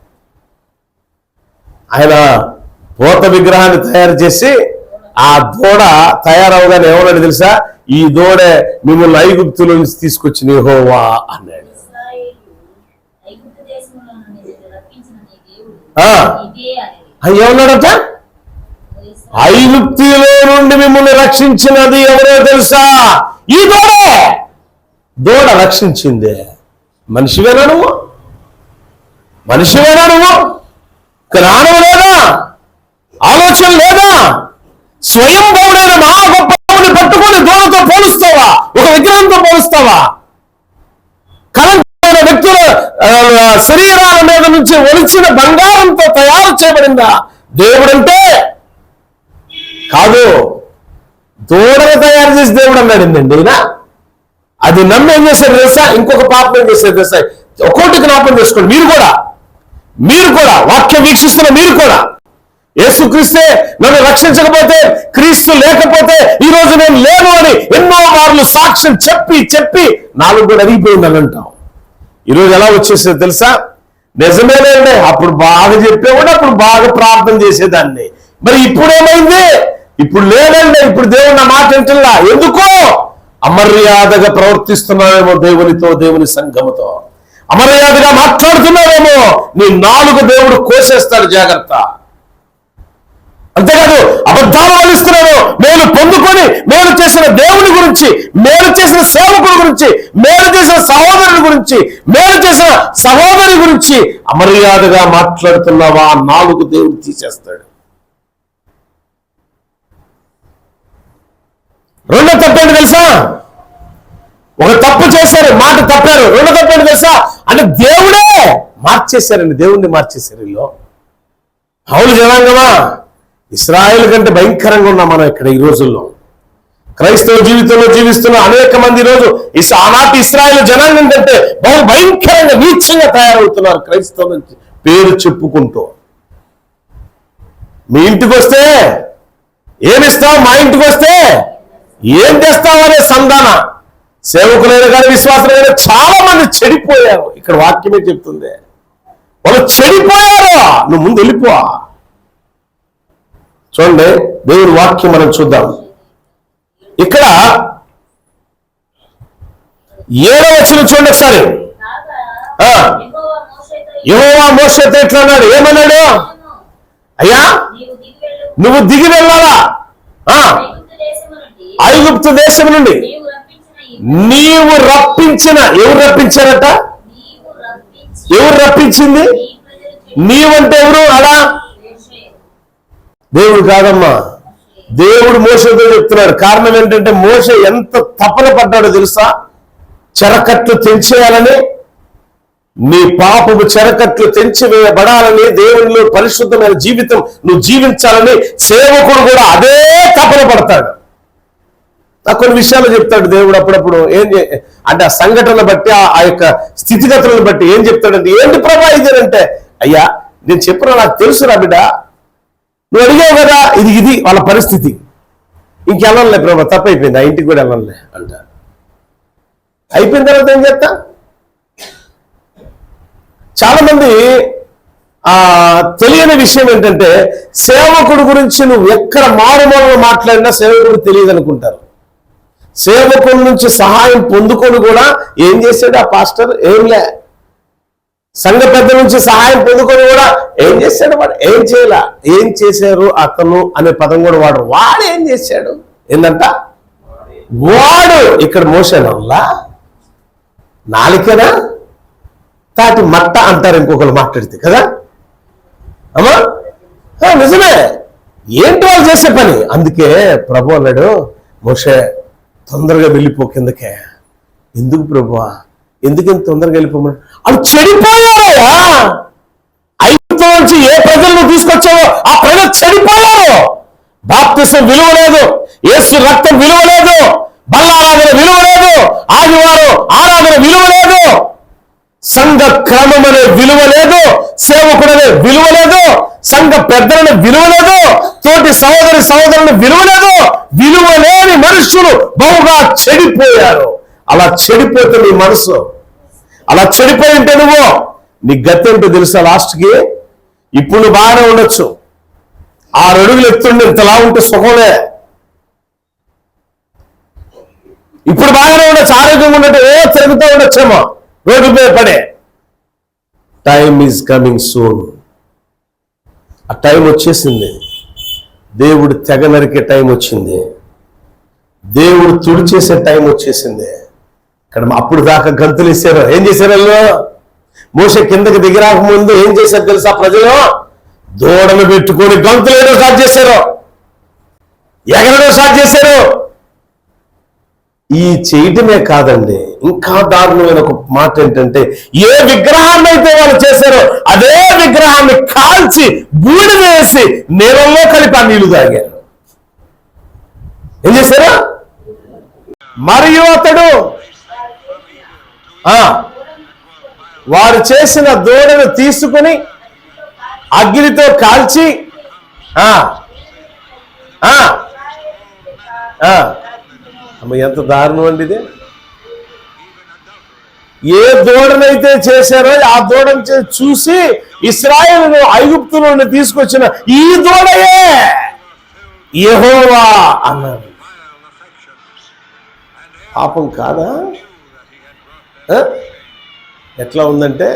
ఆయన పోత విగ్రహాన్ని తయారు చేసి ఆ దూడ తయారవగానే ఏమన్నాడు తెలుసా? ఈ దూడే మిమ్మల్ని ఐగుప్తులో నుంచి తీసుకొచ్చిన యెహోవా అన్నాడు. ఏమన్నాడట? ఐగుప్తులో నుండి మిమ్మల్ని రక్షించినది ఎవరో తెలుసా? ఈ దూడ రక్షించిందే. మనిషివేనా నువ్వు? జ్ఞానం లేదా? ఆలోచన లేదా? స్వయం భవుడైన మహా గొప్ప దేవుని పట్టుకొని దూడతో పోలుస్తావా? ఒక విగ్రహంతో పోలుస్తావా? కలంకమైన వ్యక్తుల శరీరాల మీద నుంచి ఒలిచిన బంగారంతో తయారు చేయబడిందా దేవుడంటే? కాదు, దూడను తయారు చేసి దేవుడు అన్నాడండి. అది నమ్మి ఏం చేశారు తెలుసా? ఇంకొక పాపం ఏం చేశారు తెలుసా? ఒక్కోటి జ్ఞాపకం చేసుకోండి. మీరు కూడా వాక్యం వీక్షిస్తున్న మీరు కూడా, యేసుక్రీస్తే నన్ను రక్షించకపోతే, క్రీస్తు లేకపోతే ఈ రోజు నేను లేను అని ఎన్నో మార్లు సాక్ష్యం చెప్పి నాలుగు కూడా అరిగిపోయిందని అంటాం. ఈరోజు ఎలా వచ్చేసేది తెలుసా? నిజమేనండి, అప్పుడు బాగా చెప్పేవాడు, అప్పుడు బాగా ప్రార్థన చేసేదాన్ని. మరి ఇప్పుడు ఏమైంది? ఇప్పుడు లేదండి, ఇప్పుడు దేవుడు నా మాట వింటున్నా. ఎందుకో? అమర్యాదగా ప్రవర్తిస్తున్నావేమో దేవునితో, దేవుని సంఘముతో అమర్యాదగా మాట్లాడుతున్నావేమో. నీ నాలుగు దేవుడు కోసేస్తాడు, జాగ్రత్త. అంతేకాదు అబద్ధాలు వలిస్తున్నాడు. మేలు పొందుకొని మేలు చేసిన దేవుని గురించి, మేలు చేసిన సేవకుడి గురించి, మేలు చేసిన సహోదరుని గురించి, మేలు చేసిన సహోదరి గురించి అమర్యాదగా మాట్లాడుతున్నావా? నాలుగు దేవుడు తీసేస్తాడు. రెండో తప్పేంటి తెలుసా? ఒక తప్పు చేశారు, మాట తప్పారు. రెండో తప్పేంటి తెలుసా? అంటే దేవుడే మార్చేశారండి, దేవుణ్ణి మార్చేశారు. వీళ్ళు హౌలు జనాంగమా, ఇశ్రాయేలు కంటే భయంకరంగా ఉన్నాం మనం ఇక్కడ ఈ రోజుల్లో. క్రైస్తవ జీవితంలో జీవిస్తున్న అనేక మంది రోజు ఆనాటి ఇశ్రాయేలు జనాంగం కంటే బహు భయంకరంగా నీచంగా తయారవుతున్నారు క్రైస్తవ నుంచి పేరు చెప్పుకుంటూ. మీ ఇంటికి వస్తే ఏమిస్తావు, మా ఇంటికి వస్తే ఏం చేస్తావు అనే సంధాన. సేవకులైన కానీ విశ్వాసులైన చాలా మంది చెడిపోయారు. ఇక్కడ వాక్యమే చెప్తుంది, వాళ్ళు చెడిపోయారు. నువ్వు ముందు వెళ్ళిపో. చూడండి, దేవుడి వాక్యం మనం చూద్దాం. ఇక్కడ 7వ వచనం చూడండి ఒకసారి. యెహోవా మోషేతో ఎట్లా అన్నాడు? ఏమన్నాడు? అయ్యా నువ్వు దిగి వెళ్ళాలా? ఐగుప్తు దేశం నుండి నీవు రప్పించిన, ఎవరు రప్పించారట? ఎవరు రప్పించింది? నీవంటే ఎవరు? అలా దేవుడు కాదమ్మా, దేవుడు మోషేతో చెప్తున్నాడు. కారణం ఏంటంటే మోషే ఎంత తపన పడ్డాడో తెలుసా? చెరకట్లు తెంచేయాలని, నీ పాపము చెరకట్లు తెంచివేయబడాలని, దేవునిలో పరిశుద్ధమైన జీవితం నువ్వు జీవించాలని సేవకుడు కూడా అదే తపన పడతాడు. కొన్ని విషయాలు చెప్తాడు దేవుడు అప్పుడప్పుడు. అంటే ఆ సంఘటనలు బట్టి, ఆ యొక్క స్థితిగతులను బట్టి ఏం చెప్తాడంటే, ఏంటి ప్రభా ఇదేనంటే, అయ్యా నేను చెప్పినా నాకు తెలుసురా బిడ్డ, నువ్వు అడిగావు కదా, ఇది వాళ్ళ పరిస్థితి. ఇంకెళ్ళలే ప్రభా, తప్పైపోయింది, ఆ ఇంటికి కూడా వెళ్ళలే అంట. అయిపోయిన తర్వాత ఏం చెప్తా? చాలా మంది తెలియని విషయం ఏంటంటే, సేవకుడు గురించి నువ్వు ఎక్కడ మారుమూలలో మాట్లాడినా సేవకుడు తెలియదు అనుకుంటారు. సేవకుడి నుంచి సహాయం పొందుకొని కూడా ఏం చేశాడు ఆ పాస్టర్? ఏంలే. సంఘ పెద్ద నుంచి సహాయం పొందుకొని కూడా ఏం చేశాడు? వాడు ఏం చేయలే. ఏం చేశారు అతను అనే పదం కూడా వాడు. వాడు ఏం చేశాడు? ఏందంట? వాడు. ఇక్కడ మోసేనల్లా నాలికనా తాటి మట్ట అంటారు ఇంకొకరు మాట్లాడితే కదా అమ్మా. నిజమే. ఏంటి వాళ్ళు చేసే పని? అందుకే ప్రభు అన్నాడు, మోషే తొందరగా వెళ్ళిపో కిందకే. ఎందుకు ప్రభువా? ఎందుకంత తొందరగా వెళ్ళిపోమని? వాళ్ళు చెడిపోయారయ్యా. ఐగుప్తు నుంచి ఏ ప్రజలను తీసుకొచ్చావో ఆ ప్రజలు చెడిపోయారు. బాప్తిసం విలువ లేదు, యేసు రక్తం విలువ లేదు, బల్లారాధన విలువ లేదు, ఆదివారం ఆరాధన విలువ లేదు, సంఘ క్రమం అనే విలువ లేదు, సేవకుడు అనే విలువ లేదు, సంఘ పెద్దలనే విలువ లేదు, తోటి సహోదరుని విలువ లేదు. విలువ లేని మనుషులు బహుగా చెడిపోయారు. అలా చెడిపోతే నీ మనసు, అలా చెడిపోయి ఉంటే నువ్వు, నీ గతి ఏంటో తెలుసా? లాస్ట్కి ఇప్పుడు నువ్వు బాగానే ఉండొచ్చు, 6 అడుగులు ఎత్తుండే ఇంతలా ఉంటే సుఖమే. ఇప్పుడు బాగానే ఉండొచ్చు, ఆరోగ్యంగా ఉన్నట్టు తిరుగుతూ ఉండొచ్చేమో రోడ్డు మీద పడే. Time is coming soon. ఆ టైం వచ్చేసింది. దేవుడు తెగ నరికే టైం వచ్చింది. దేవుడు తుడిచేసే టైం వచ్చేసింది. ఇక్కడ అప్పుడు దాకా గంతులు వేసారు. ఏం చేశారు వాళ్ళు? మోషే కిందకి దిగిరాక ముందు ఏం చేశారు తెలుసా? ప్రజలు దూడను పెట్టుకొని గంతులు వేయడం స్టార్ట్ చేశారు, ఎగరడం స్టార్ట్ చేశారు. ఈ చేయటమే కాదండి, ఇంకా దారుణమైన ఒక మాట ఏంటంటే, ఏ విగ్రహాన్ని అయితే వాళ్ళు చేశారో అదే విగ్రహాన్ని కాల్చి బూడిద వేసి నీళ్ళలో కలిపి ఆ నీళ్లు తాగారు. ఏం చేశారు? మరియు అతడు వారు చేసిన దూడను తీసుకుని అగ్నితో కాల్చి అమ్మ ఎంత దారుణం అండి ఇది. ఏ దూడనైతే చేశారో ఆ దూడను చూసి ఇశ్రాయేలును ఐగుప్తు నుండి తీసుకొచ్చిన ఈ దూడయే యెహోవా అన్నారు. పాపం కాదా? ఎట్లా ఉందంటే,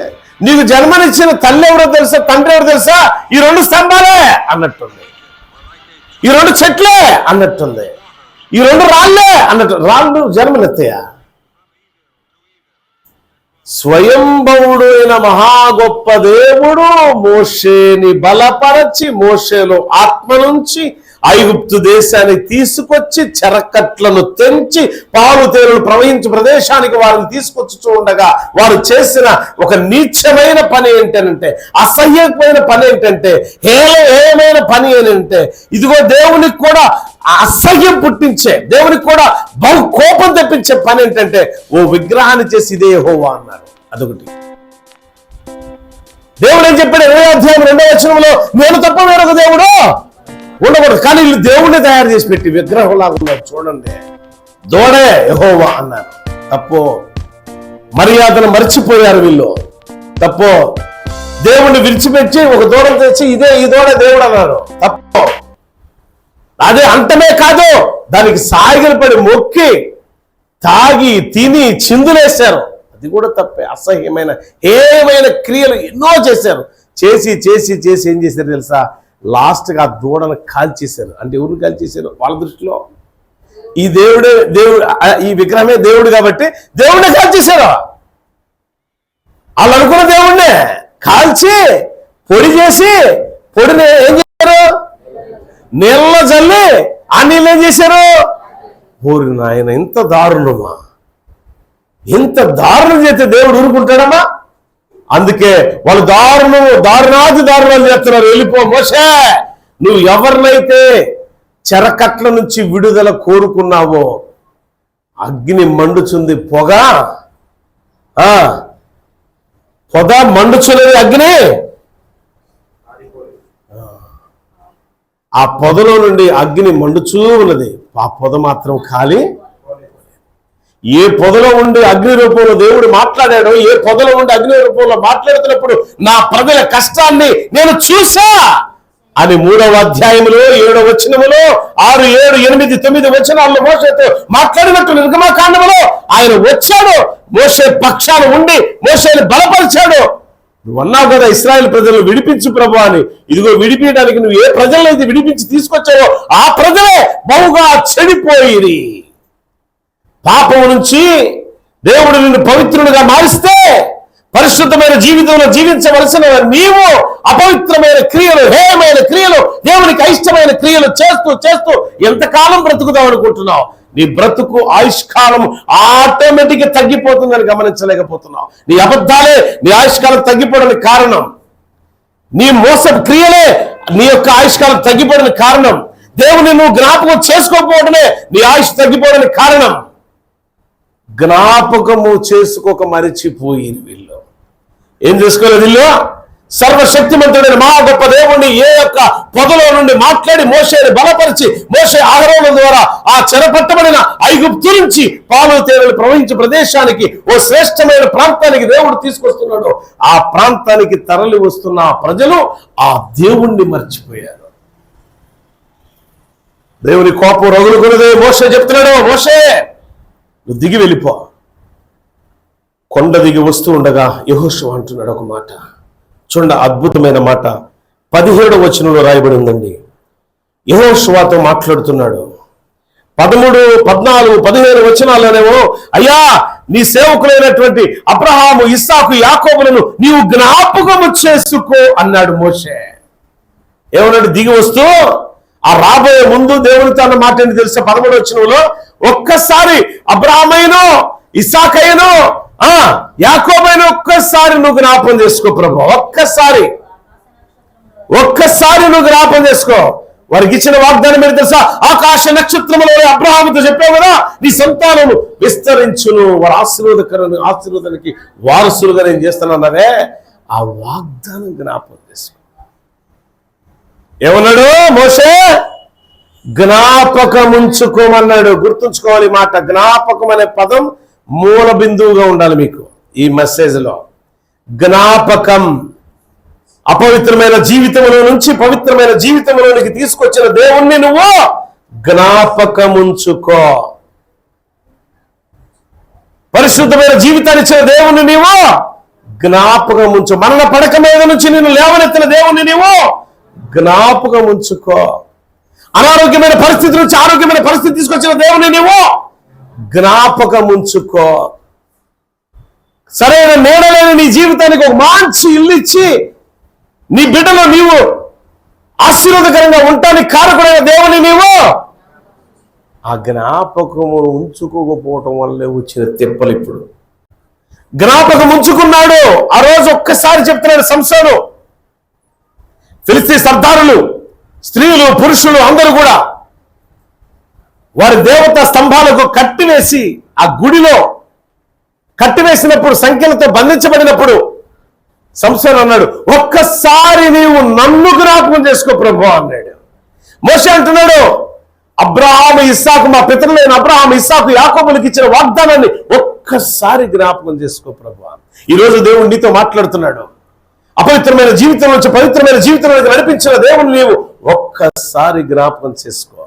నీకు జన్మనిచ్చిన తల్లి ఎవరో తెలుసా, తండ్రి ఎవరో తెలుసా, ఈ 2 స్తంభాలే అన్నట్టుంది, ఈ 2 చెట్లే అన్నట్టుంది, ఈ 2 రాళ్ళే అన్నట్టు. రాళ్ళు జన్మనెత్తయా? స్వయంభవుడు అయిన మహా గొప్ప దేవుడు మోషేని బలపరచి మోషేలో ఆత్మ నుంచి ఐగుప్తు దేశాన్ని తీసుకొచ్చి చెరకట్లను తెంచి పాలు తేనెలు ప్రవహించి ప్రదేశానికి వారిని తీసుకొచ్చి ఉండగా వారు చేసిన ఒక నీచమైన పని ఏంటంటే, అసహ్యమైన పని ఏంటంటే, హేయమైన పని ఏంటంటే, ఇదిగో దేవునికి కూడా అసహ్యం పుట్టించే, దేవునికి కూడా బహు కోపం తెప్పించే పని ఏంటంటే, ఓ విగ్రహాన్ని చేసి ఇదే యెహోవా అన్నారు. అదొకటి. దేవుడు ఏం చెప్పాడు 20వ అధ్యాయం 2వ వచనంలో, నేను తప్ప వేరొక దేవుడు ఉండకూడదు. కానీ వీళ్ళు దేవుణ్ణి తయారు చేసి పెట్టి విగ్రహంలాగా ఉన్నారు. చూడండి, దూడే యెహోవా అన్నారు. తప్పు. మర్యాదను మర్చిపోయారు వీళ్ళు. తప్పు. దేవుణ్ణి విడిచిపెట్టి ఒక దూడను తెచ్చి ఇదే ఈ దూడ దేవుడు అన్నారు. తప్పు. అదే అంతమే కాదు, దానికి సాగిలపడి మొక్కి తాగి తిని చిందులేశారు. అది కూడా తప్పే. అసహ్యమైన ఏమైన క్రియలు ఎన్నో చేశారు. చేసి చేసి చేసి ఏం చేశారు తెలుసా? లాస్ట్గా ఆ దూడను కాల్చేశారు. అంటే ఎవరు కాల్చేశారు? వాళ్ళ దృష్టిలో ఈ దేవుడే దేవుడు, ఈ విగ్రహమే దేవుడు కాబట్టి దేవుడిని కాల్చేశారు. వాళ్ళు అనుకున్న దేవుడినే కాల్చి పొడి చేసి, పొడిని ఏం చేశారు? నీళ్ళలో జల్లి ఆ నీళ్ళు ఏం చేశారు? ఊరి నాయన, ఇంత దారుణమా? ఇంత దారుణం చేస్తే దేవుడు ఊరుకుంటాడమ్మా? అందుకే వాళ్ళు దారుణాది దారుణాలు చేస్తున్నారు. వెళ్ళిపో మోషే, నువ్వు ఎవరినైతే చెరకట్ల నుంచి విడుదల కోరుకున్నావో అగ్ని మండుచుంది, పొగ మండుచున్నది అగ్ని. ఆ పొదలో నుండి అగ్ని మండుచూ ఉన్నది. ఆ పొద మాత్రం ఖాళీ. ఏ పొదలో ఉండి అగ్ని రూపంలో దేవుడు మాట్లాడాడో, ఏ పొదలో ఉండి అగ్ని రూపంలో మాట్లాడుతున్నప్పుడు నా ప్రజల కష్టాన్ని నేను చూసా అని 3వ అధ్యాయంలో 7వ వచనములో 6, 7, 8, 9 వచనాల్లో మోషేతో మాట్లాడినట్టు నిర్గమకాండములో ఆయన వచ్చాడు. మోషే పక్షాన ఉండి మోషేని బలపరిచాడు. నువ్వు అన్నావు కదా, ఇశ్రాయేలు ప్రజలను విడిపించు ప్రభు అని. ఇదిగో విడిపించడానికి నువ్వు ఏ ప్రజలనైతే విడిపించి తీసుకొచ్చావో ఆ ప్రజలే బహుగా చెడిపోయిరి. పాపం నుంచి దేవుడు నిన్ను పవిత్రునిగా మారిస్తే పరిశుద్ధమైన జీవితంలో జీవించవలసిన నీవు అపవిత్రమైన క్రియలు, హేయమైన క్రియలు, దేవునికి అయిష్టమైన క్రియలు చేస్తూ చేస్తూ ఎంతకాలం బ్రతుకుదాం అనుకుంటున్నావు? నీ బ్రతుకు ఆయుష్కాలం ఆటోమేటిక్గా తగ్గిపోతుందని గమనించలేకపోతున్నావు. నీ అబద్ధాలే నీ ఆయుష్కాలం తగ్గిపోవడానికి కారణం. నీ మోసపు క్రియలే నీ యొక్క ఆయుష్కాలం తగ్గిపోవడానికి కారణం. దేవుని నువ్వు జ్ఞాపకం చేసుకోకపోవడమే నీ ఆయుష్ తగ్గిపోవడానికి కారణం. జ్ఞాపకము చేసుకోక మరిచిపోయింది వీళ్ళు. ఏం చేసుకోలేదు వీళ్ళు? సర్వశక్తిమంతుడైన మహా గొప్ప దేవుణ్ణి ఏ యొక్క పొదలో నుండి మాట్లాడి మోషేని బలపరిచి మోషే ఆహారం ద్వారా ఆ చెరపట్టబడిన ఐగుప్తు నుంచి పాలు తేనెలు ప్రవహించే ప్రదేశానికి, ఓ శ్రేష్టమైన ప్రాంతానికి దేవుడు తీసుకొస్తున్నాడు. ఆ ప్రాంతానికి తరలి వస్తున్న ప్రజలు ఆ దేవుణ్ణి మర్చిపోయారు. దేవుని కోపం రగులుకున్నదే. మోషే చెప్తున్నాడు, మోషే నువ్వు దిగి వెళ్ళిపో. కొండ దిగి వస్తూ ఉండగా యెహోషువ అంటున్నాడు ఒక మాట. చూడండి, అద్భుతమైన మాట 17వ వచనంలో రాయబడి ఉందండి. యెహోషువతో మాట్లాడుతున్నాడు. 13, 14, 15 వచనాల్లోనేమో, అయ్యా నీ సేవకులైనటువంటి అబ్రహాము, ఇస్సాకు, యాకోబులను నీవు జ్ఞాపకము చేసుకో అన్నాడు మోషే. ఏమన్నాడు? దిగి వస్తూ ఆ రాబోయే ముందు దేవునితో అన్న మాట ఏంటి తెలుసా? 13వ వచనంలో, ఒక్కసారి అబ్రహామైను, ఇస్సాకైను, యాకోబైన ఒక్కసారి నువ్వు జ్ఞాపకం చేసుకో ప్రభు. ఒక్కసారి నువ్వు జ్ఞాపకం చేసుకో. వారికి ఇచ్చిన వాగ్దానం ఏంటి తెలుసా? ఆకాశ నక్షత్రములో అబ్రహాముతో చెప్పావు కదా, నీ సంతానము విస్తరించును, వారు ఆశీర్వాదానికి వారసులుగా నేను చేస్తానన్నారే, ఆ వాగ్దానం జ్ఞాపకం చేసుకో. ఏమన్నాడు మోషే? జ్ఞాపకముంచుకోమన్నాడు. గుర్తుంచుకోవాలి మాట. జ్ఞాపకం అనే పదం మూల బిందువుగా ఉండాలి మీకు ఈ మెసేజ్లో. జ్ఞాపకం. అపవిత్రమైన జీవితంలో నుంచి పవిత్రమైన జీవితంలోనికి తీసుకొచ్చిన దేవుణ్ణి నువ్వు జ్ఞాపకముంచుకో. పరిశుద్ధమైన జీవితాన్ని ఇచ్చిన దేవుణ్ణి నీవు జ్ఞాపకముంచు. మరణ పడక మీద నుంచి నిన్ను లేవనెత్తిన దేవుణ్ణి నీవు జ్ఞాపకముంచుకో. అనారోగ్యమైన పరిస్థితి నుంచి ఆరోగ్యమైన పరిస్థితి తీసుకొచ్చిన దేవుణ్ణి నీవు జ్ఞాపకముంచుకో. సరైన నీడలేని నీ జీవితానికి ఒక మంచి ఇల్లు ఇచ్చి నీ బిడ్డలో నీవు ఆశీర్వాదకరంగా ఉండటానికి కారకుడైన దేవుని నీవు ఆ జ్ఞాపకము ఉంచుకోకపోవటం వల్లే వచ్చిన తిప్పలు. ఇప్పుడు జ్ఞాపకం ఉంచుకున్నాడు. ఆ రోజు ఒక్కసారి చెప్తున్నాడు సంసోను. ఫిలిస్తీ సర్దారులు, స్త్రీలు, పురుషులు అందరూ కూడా వారి దేవతా స్తంభాలకు కట్టివేసి ఆ గుడిలో కట్టివేసినప్పుడు, సంఖ్యలతో బంధించబడినప్పుడు సంసోను అన్నాడు, ఒక్కసారి నీవు నన్ను జ్ఞాపకం చేసుకో ప్రభు అన్నాడు. మోషే అంటున్నాడు, అబ్రహాము ఇస్సాకు, మా పితరులైన అబ్రహాము ఇస్సాకు యాకోబులకు ఇచ్చిన వాగ్దానాన్ని ఒక్కసారి జ్ఞాపకం చేసుకో ప్రభు. ఈరోజు దేవుడు నీతో మాట్లాడుతున్నాడు. అపవిత్రమైన జీవితం నుంచి పవిత్రమైన జీవితంలోకి నడిపించిన దేవుని నీవు ఒక్కసారి జ్ఞాపకం చేసుకో.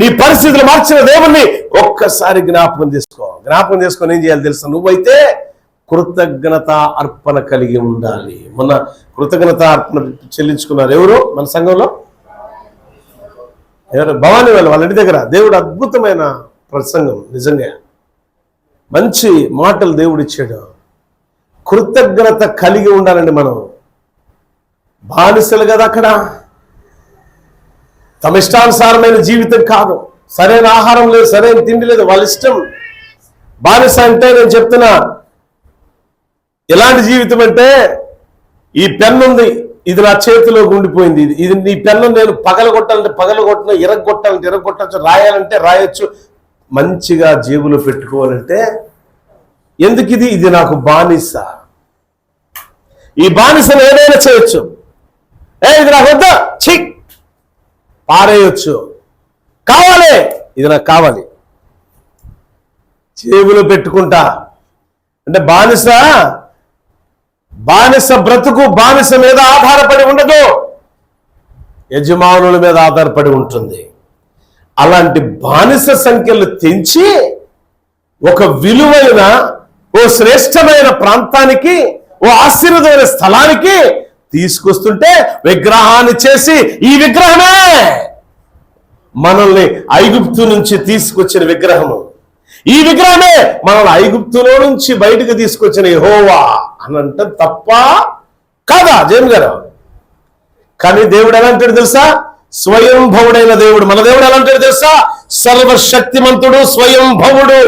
నీ పరిస్థితులు మార్చిన దేవుణ్ణి ఒక్కసారి జ్ఞాపకం చేసుకో. జ్ఞాపకం చేసుకొని ఏం చేయాలి తెలుసా? నువ్వైతే కృతజ్ఞత అర్పణ కలిగి ఉండాలి. మొన్న కృతజ్ఞత అర్పణ చెల్లించుకున్నారు ఎవరు మన సంఘంలో? ఎవరు? భవానీ వాళ్ళ ఇంటి దగ్గర దేవుడు అద్భుతమైన ప్రసంగం. నిజంగా మంచి మాటలు దేవుడు ఇచ్చాడు. కృతజ్ఞత కలిగి ఉండాలండి. మనం బానిసలు కదా అక్కడ. తమ ఇష్టానుసారమైన జీవితం కాదు, సరైన ఆహారం లేదు, సరైన తిండి లేదు, వాళ్ళ ఇష్టం. బానిస అంటే నేను చెప్తున్నా ఎలాంటి జీవితం అంటే, ఈ పెన్ను ఉంది, ఇది నా చేతిలో ఉండిపోయింది, ఇది నీ పెన్ను నేను పగలగొట్టాలంటే పగలగొట్టను, ఇరగొట్టాలంటే ఇరగొట్టచ్చు, రాయాలంటే రాయొచ్చు, మంచిగా జేబులో పెట్టుకోవాలంటే ఎందుకు? ఇది నాకు బానిస. ఈ బానిసను ఏదైనా చేయొచ్చు. ఇది నాకు వద్దా, ఛీ పారేయొచ్చు. కావాలి, ఇది నాకు కావాలి, జేబులో పెట్టుకుంటా. అంటే బానిస బ్రతుకు బానిస మీద ఆధారపడి ఉండదు, యజమానుల మీద ఆధారపడి ఉంటుంది. అలాంటి బానిస సంఖ్యలు తెంచి ఒక విలువైన, ఓ శ్రేష్టమైన ప్రాంతానికి, ఓ ఆశీర్వాదమైన స్థలానికి తీసుకొస్తుంటే విగ్రహాన్ని చేసి, ఈ విగ్రహమే మనల్ని ఐగుప్తు నుంచి తీసుకొచ్చిన విగ్రహము, ఈ విగ్రహమే మనల్ని ఐగుప్తులో నుంచి బయటకు తీసుకొచ్చిన యెహోవా అని అంటే తప్ప కాదా జేమ్ గారు? కానీ దేవుడు ఎలా అంటాడు తెలుసా? స్వయంభవుడైన దేవుడు. మన దేవుడు ఎలా అంటాడు తెలుసా? సర్వశక్తిమంతుడు, స్వయంభవుడు,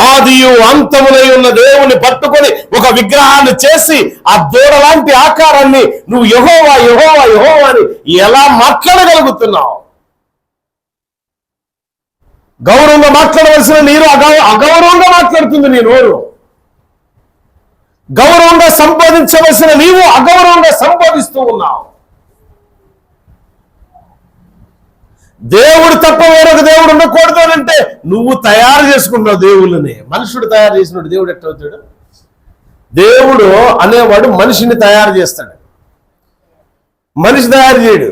ఆదియు అంతములై ఉన్న దేవుని పట్టుకొని ఒక విగ్రహాన్ని చేసి ఆ దూడ లాంటి ఆకారాన్ని నువ్వు యెహోవా యెహోవా యెహోవా అని ఎలా మాట్లాడగలుగుతున్నావు? గౌరవంగా మాట్లాడవలసిన నీరు అగౌరవంగా మాట్లాడుతుంది నీ నోరు. గౌరవంగా సంపాదించవలసిన నీవు అగౌరవంగా సంపాదిస్తూ ఉన్నావు. దేవుడు తప్ప వేరొక దేవుడు ఉండకూడదు అంటే నువ్వు తయారు చేసుకుంటున్నావు దేవుళ్ళని. మనుషుడు తయారు చేసినట్టు దేవుడు ఎట్లా అవుతాడు? దేవుడు అనేవాడు మనిషిని తయారు చేస్తాడు, మనిషి తయారు చేయడు.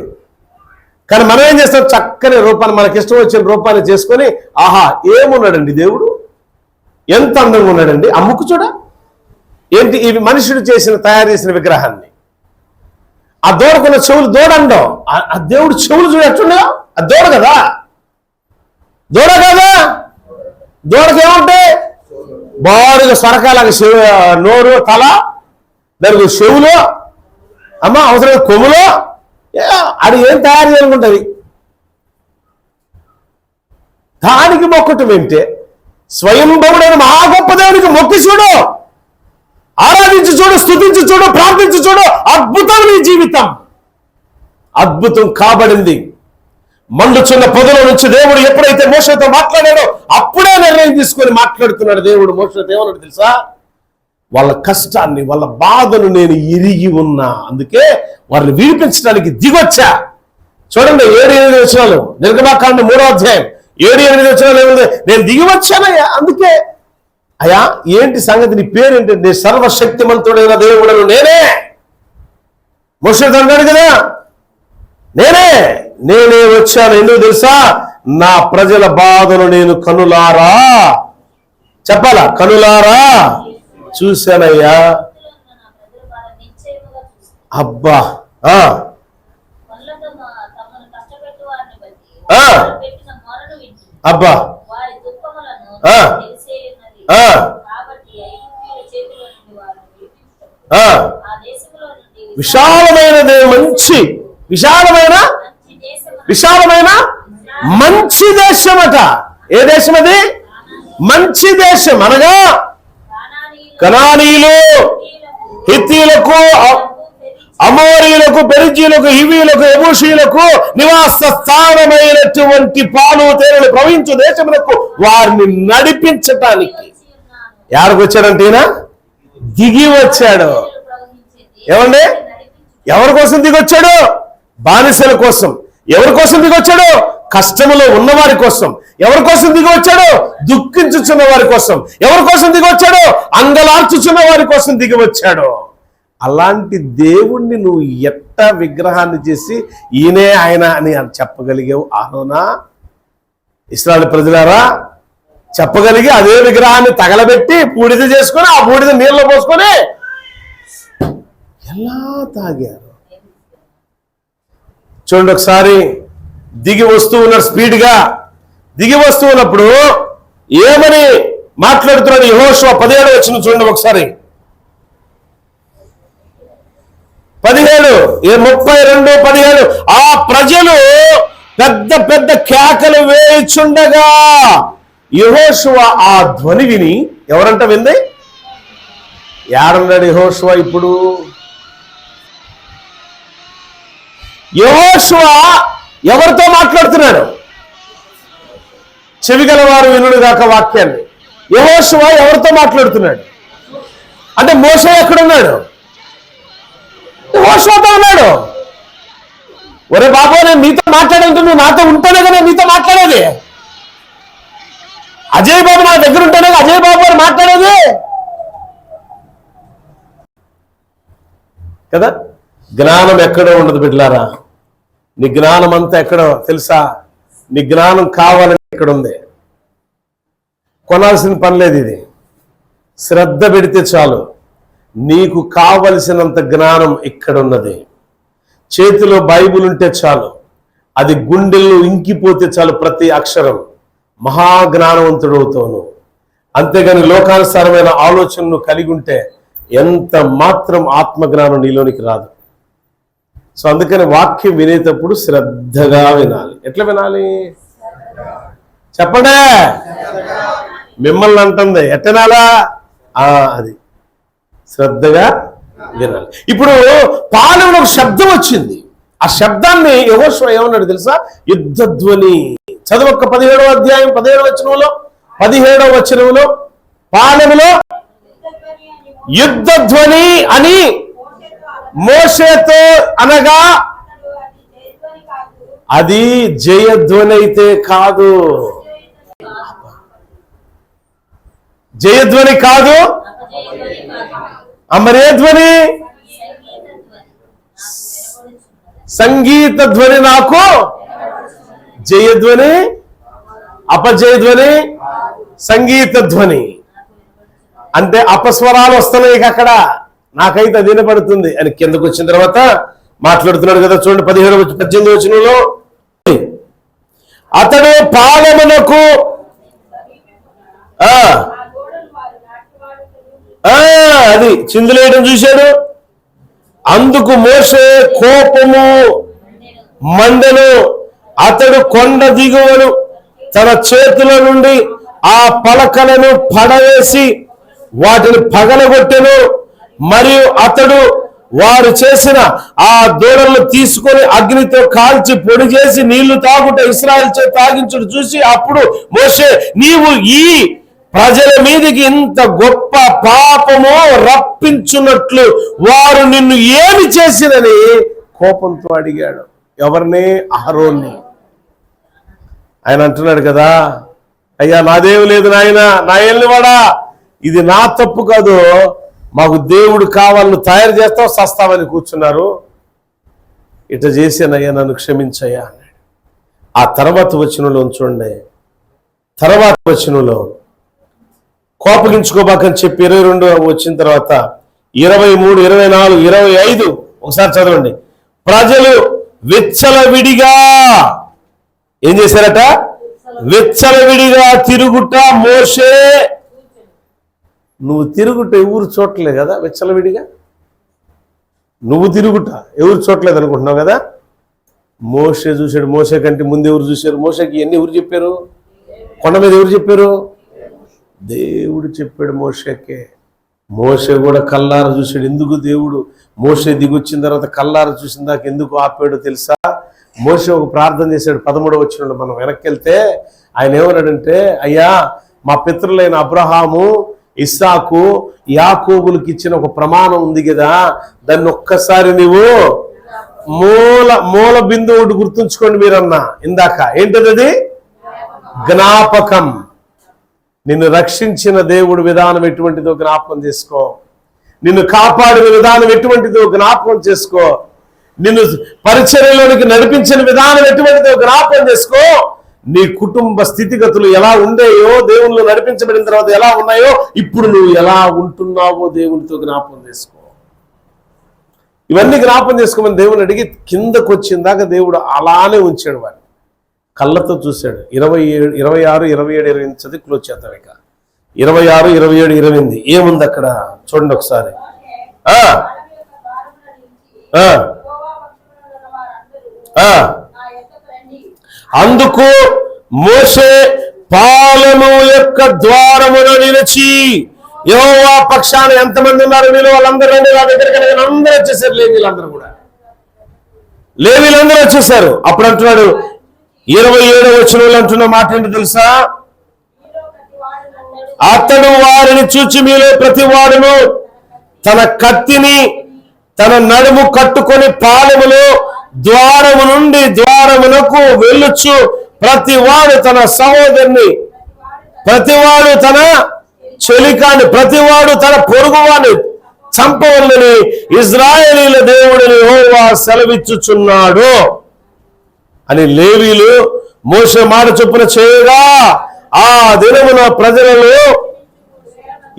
కానీ మనం ఏం చేస్తాం? చక్కని రూపాన్ని, మనకి ఇష్టం వచ్చిన రూపాన్ని చేసుకొని, ఆహా ఏమున్నాడండి దేవుడు, ఎంత అందంగా ఉన్నాడండి, ఆ ముక్కు చూడ ఏంటి, ఇవి మనుషుడు తయారు చేసిన విగ్రహాన్ని. ఆ దూడకున్న చెవులు దూడండం, ఆ దేవుడు చెవులు చూడ ఎట్లుండగా, ఆ దూడ కదా, దూడ కదా, దూడకి ఏముంటాయి? బారుగా సొరకాయలాగా నోరు, తల, దానికి చెవులు, అమ్మ అవసరం కొమ్ములు, అది ఏం తయారు చేయాలనుకుంటుంది. దానికి మొక్కటం ఏంటే? స్వయంభవుడైన మహా గొప్ప దేవునికి మొక్కి చూడు, ఆరాధించి చూడు, స్తుతించి చూడు, ప్రార్థించి చూడు. అద్భుతం నీ జీవితం, అద్భుతం కాబడింది. మండుచున్న పొదల నుంచి దేవుడు ఎప్పుడైతే మోషేతో మాట్లాడాడో అప్పుడే నిర్ణయం తీసుకొని మాట్లాడుతున్నాడు దేవుడు. మోషేతో ఏమన్నాడు తెలుసా? వాళ్ళ కష్టాన్ని, వాళ్ళ బాధను నేను ఎరిగి ఉన్నా, అందుకే వారిని విడిపించడానికి దిగొచ్చా. చూడండి 7-8 వచనాలు, నిర్గమాకాండం 3వ అధ్యాయం 7-8 వచనాలు ఏముంది? నేను దిగి వచ్చానయ్యా. అందుకే అయ్యా ఏంటి సంగతి, నీ పేరేంటి? నీ సర్వశక్తిమంతుడైన దేవుడను నేనే. మోషేతో అన్నాడు కదా, నేనే వచ్చాను. ఎందుకు తెలుసా? నా ప్రజల బాధను నేను కనులారా, చెప్పాలా, కనులారా చూశానయ్యా. అబ్బా అబ్బా విశాలమైన మంచి దేశం అట. ఏ దేశం అది? మంచి దేశం అనగా కనానీయులు, హిత్తీయులకు, అమోరీయులకు, పెరిజీయులకు, హివీయులకు, యెబూసీయులకు నివాస స్థానమైనటువంటి పాలు తేనెలు ప్రవహించు దేశములకు వారిని నడిపించటానికి ఎవరికి వచ్చాడంటే ఈయన దిగి వచ్చాడు. ఏమండి? ఎవరి కోసం దిగొచ్చాడు? బానిసల కోసం. ఎవరి కోసం దిగొచ్చాడు? కష్టములో ఉన్నవారి కోసం. ఎవరి కోసం దిగివచ్చాడు? దుఃఖించుచున్న వారి కోసం. ఎవరి కోసం దిగివచ్చాడు? అంగలార్చుచున్న వారి కోసం దిగివచ్చాడు. అలాంటి దేవుణ్ణి నువ్వు ఎట్ట విగ్రహాన్ని చేసి ఈయనే ఆయన అని చెప్పగలిగావు? ఆరోనా, ఇశ్రాయేలు ప్రజలారా, చెప్పగలిగి అదే విగ్రహాన్ని తగలబెట్టి బూడిద చేసుకొని ఆ బూడిద నీళ్ళలో పోసుకొని ఎలా తాగారు? చూడండి ఒకసారి. దిగి వస్తూ ఉన్నారు, స్పీడ్గా దిగి వస్తూ ఉన్నప్పుడు ఏమని మాట్లాడుతున్నాడు యెహోషువ? 17వ వచనం చూడండి ఒకసారి. 32, 17. ఆ ప్రజలు పెద్ద పెద్ద కేకలు వేయుచుండగా యెహోషువ ఆ ధ్వని విని, ఎవరంట వింది? ఏడన్నాడు యెహోషువ? ఇప్పుడు యెహోషువ ఎవరితో మాట్లాడుతున్నాడు? చెవిగలవారు వినుడు గాక వాక్యాన్ని. యెహోషువ ఎవరితో మాట్లాడుతున్నాడు? అంటే మోషే ఎక్కడున్నాడు? యెహోషువతో ఉన్నాడు. ఒరే బాబు, నేను నీతో మాట్లాడాలంటే నువ్వు నాతో ఉంటేనే కదా నీతో మాట్లాడేది. అజయ్ బాబు నా దగ్గర ఉంటేనే అజయ్ బాబు గారు మాట్లాడేది కదా. జ్ఞానం ఎక్కడో ఉండదు బిడ్డలారా. నీ జ్ఞానం అంతా ఎక్కడో తెలుసా? నీ జ్ఞానం కావాలని ఇక్కడ ఉంది. కొనాల్సిన పని లేదు. ఇది శ్రద్ధ పెడితే చాలు. నీకు కావలసినంత జ్ఞానం ఇక్కడ ఉన్నది. చేతిలో బైబిల్ ఉంటే చాలు, అది గుండెల్లో ఇంకిపోతే చాలు. ప్రతి అక్షరం మహాజ్ఞానవంతుడు అవుతావు. అంతేగాని లోకానుసారమైన ఆలోచనను కలిగి ఉంటే ఎంత మాత్రం ఆత్మజ్ఞానం నీలోనికి రాదు. సో అందుకని వాక్యం వినేటప్పుడు శ్రద్ధగా వినాలి. ఎట్లా వినాలి చెప్పండి? మిమ్మల్ని అంటుంది ఎట్టనాలా? అది శ్రద్ధగా వినాలి. ఇప్పుడు పాలెంలో ఒక శబ్దం వచ్చింది. ఆ శబ్దాన్ని యెహోషువ ఏమన్నాడు తెలుసా? యుద్ధధ్వని. చదవొక్క 17వ అధ్యాయం 17వ వచనంలో పాలెంలో యుద్ధధ్వని అని మోషేతో అనగా అది జయధ్వని అయితే కాదు. జయధ్వని కాదు. మరే ధ్వని? సంగీత ధ్వని. నాకు జయధ్వని, అపజయధ్వని, సంగీత ధ్వని అంటే అపస్వరాలు వస్తున్నాయి అక్కడ. నాకైతే అది వినపడుతుంది అని కిందకు వచ్చిన తర్వాత మాట్లాడుతున్నాడు కదా. చూడండి 17-18 వచనంలో, అతడు పాలెమునకు అది చిందులేయడం చూశాడు. అందుకు మోషే కోపము మండెను. అతడు కొండ దిగువను తన చేతుల నుండి ఆ పలకలను పడవేసి వాటిని పగలగొట్టెను. మరియు అతడు వారు చేసిన ఆ దూడలను తీసుకొని అగ్నితో కాల్చి పొడి చేసి నీళ్లు తాగుట ఇశ్రాయేలు చేత తాగించుడు చూసి అప్పుడు మోషే, నీవు ఈ ప్రజల మీదకి ఇంత గొప్ప పాపము రప్పించున్నట్లు వారు నిన్ను ఏమి చేసిరని కోపంతో అడిగాడు. ఎవరిని? అహరోన్ని. ఆయన అంటున్నాడు కదా, అయ్యా నాదేమి లేదు నాయన, నా ఏళ్ళనివాడా, ఇది నా తప్పు కాదు, మాకు దేవుడు కావాలని తయారు చేస్తావు, సస్తావని కూర్చున్నారు, ఇట చేసానయ్యా, నన్ను క్షమించయ్యా అన్నాడు. ఆ తర్వాత వచనంలో చూడండి, తర్వాత వచనంలో కోపగించుకోబాకని చెప్పి 22 వచ్చిన తర్వాత 23, 24, 25 ఒకసారి చదవండి. ప్రజలు విచ్చలవిడిగా ఏం చేశారట? విచ్చలవిడిగా తిరుగుట మోషే. నువ్వు తిరుగుట ఎవరు చూడలే కదా, విచ్చలవిడిగా నువ్వు తిరుగుట ఎవరు చూడలేదు అనుకుంటున్నావు కదా. మోషే చూశాడు. మోషే కంటే ముందు ఎవరు చూశారు? మోషేకి ఎన్ని ఎవరు చెప్పారు? కొండ మీద ఎవరు చెప్పారు? దేవుడు చెప్పాడు మోషేకే. మోషే కూడా కల్లార చూశాడు. ఎందుకు దేవుడు మోషే దిగొచ్చిన తర్వాత కల్లార చూసిన దాకా ఎందుకు ఆపాడో తెలుసా? మోషే ఒక ప్రార్థన చేశాడు. 13వ వచనంలో మనం వెనక్కి వెళ్తే ఆయన ఏమన్నాడంటే, అయ్యా మా పితరులైన అబ్రహాము, ఇస్సాకు, యాకోబులకు ఇచ్చిన ఒక ప్రమాణం ఉంది కదా, దాన్ని ఒక్కసారి నీవు మూల బిందువు ఒకటి గుర్తుంచుకోండి మీరన్నా ఇందాక. ఏంటది? జ్ఞాపకం. నిన్ను రక్షించిన దేవుడు విధానం ఎటువంటిదో జ్ఞాపకం చేసుకో. నిన్ను కాపాడిన విధానం ఎటువంటిదో జ్ఞాపకం చేసుకో. నిన్ను పరిచర్యలోనికి నడిపించిన విధానం ఎటువంటిదో జ్ఞాపకం చేసుకో. నీ కుటుంబ స్థితిగతులు ఎలా ఉండేయో, దేవుళ్ళు నడిపించబడిన తర్వాత ఎలా ఉన్నాయో, ఇప్పుడు నువ్వు ఎలా ఉంటున్నావో దేవునితో జ్ఞాపకం చేసుకో. ఇవన్నీ జ్ఞాపకం చేసుకోమని దేవుని అడిగి కిందకు వచ్చిందాక దేవుడు అలానే ఉంచాడు. వాడిని కళ్ళతో చూశాడు. 26, 27, 28 చదివి క్లోజ్ చేద్దాం. ఇక 26, 27, 28 ఏముంది అక్కడ చూడండి ఒకసారి. అందుకు మోషే పాలెము యొక్క ద్వారమున నిలిచి, యెహోవా పక్షాన ఎంతమంది ఉన్నారు వీళ్ళు, వాళ్ళందరూ రండి నా దగ్గరికి. అందరూ వచ్చేసారు. లేవీలందరూ కూడా, లేవీలందరూ వచ్చేసారు. అప్పుడు అంటున్నాడు 27వ వచనంలో అంటున్న మాట ఏంటి తెలుసా? అతడు వారిని చూచి, మీలో ప్రతి వాడును తన కత్తిని తన నడుము కట్టుకొని పాలెములో ద్వారము నుండి ద్వారమునకు వెళ్ళొచ్చు, ప్రతివాడు తన సహోదరుని, ప్రతివాడు తన చెలికాని, ప్రతివాడు తన పొరుగువాని చంపవల్లని ఇశ్రాయేలీల దేవుడిని యెహోవా సెలవిచ్చుచున్నాడు అని లేవీలు మోషే మాట చొప్పున చేయగా, ఆ దినమున ప్రజలలో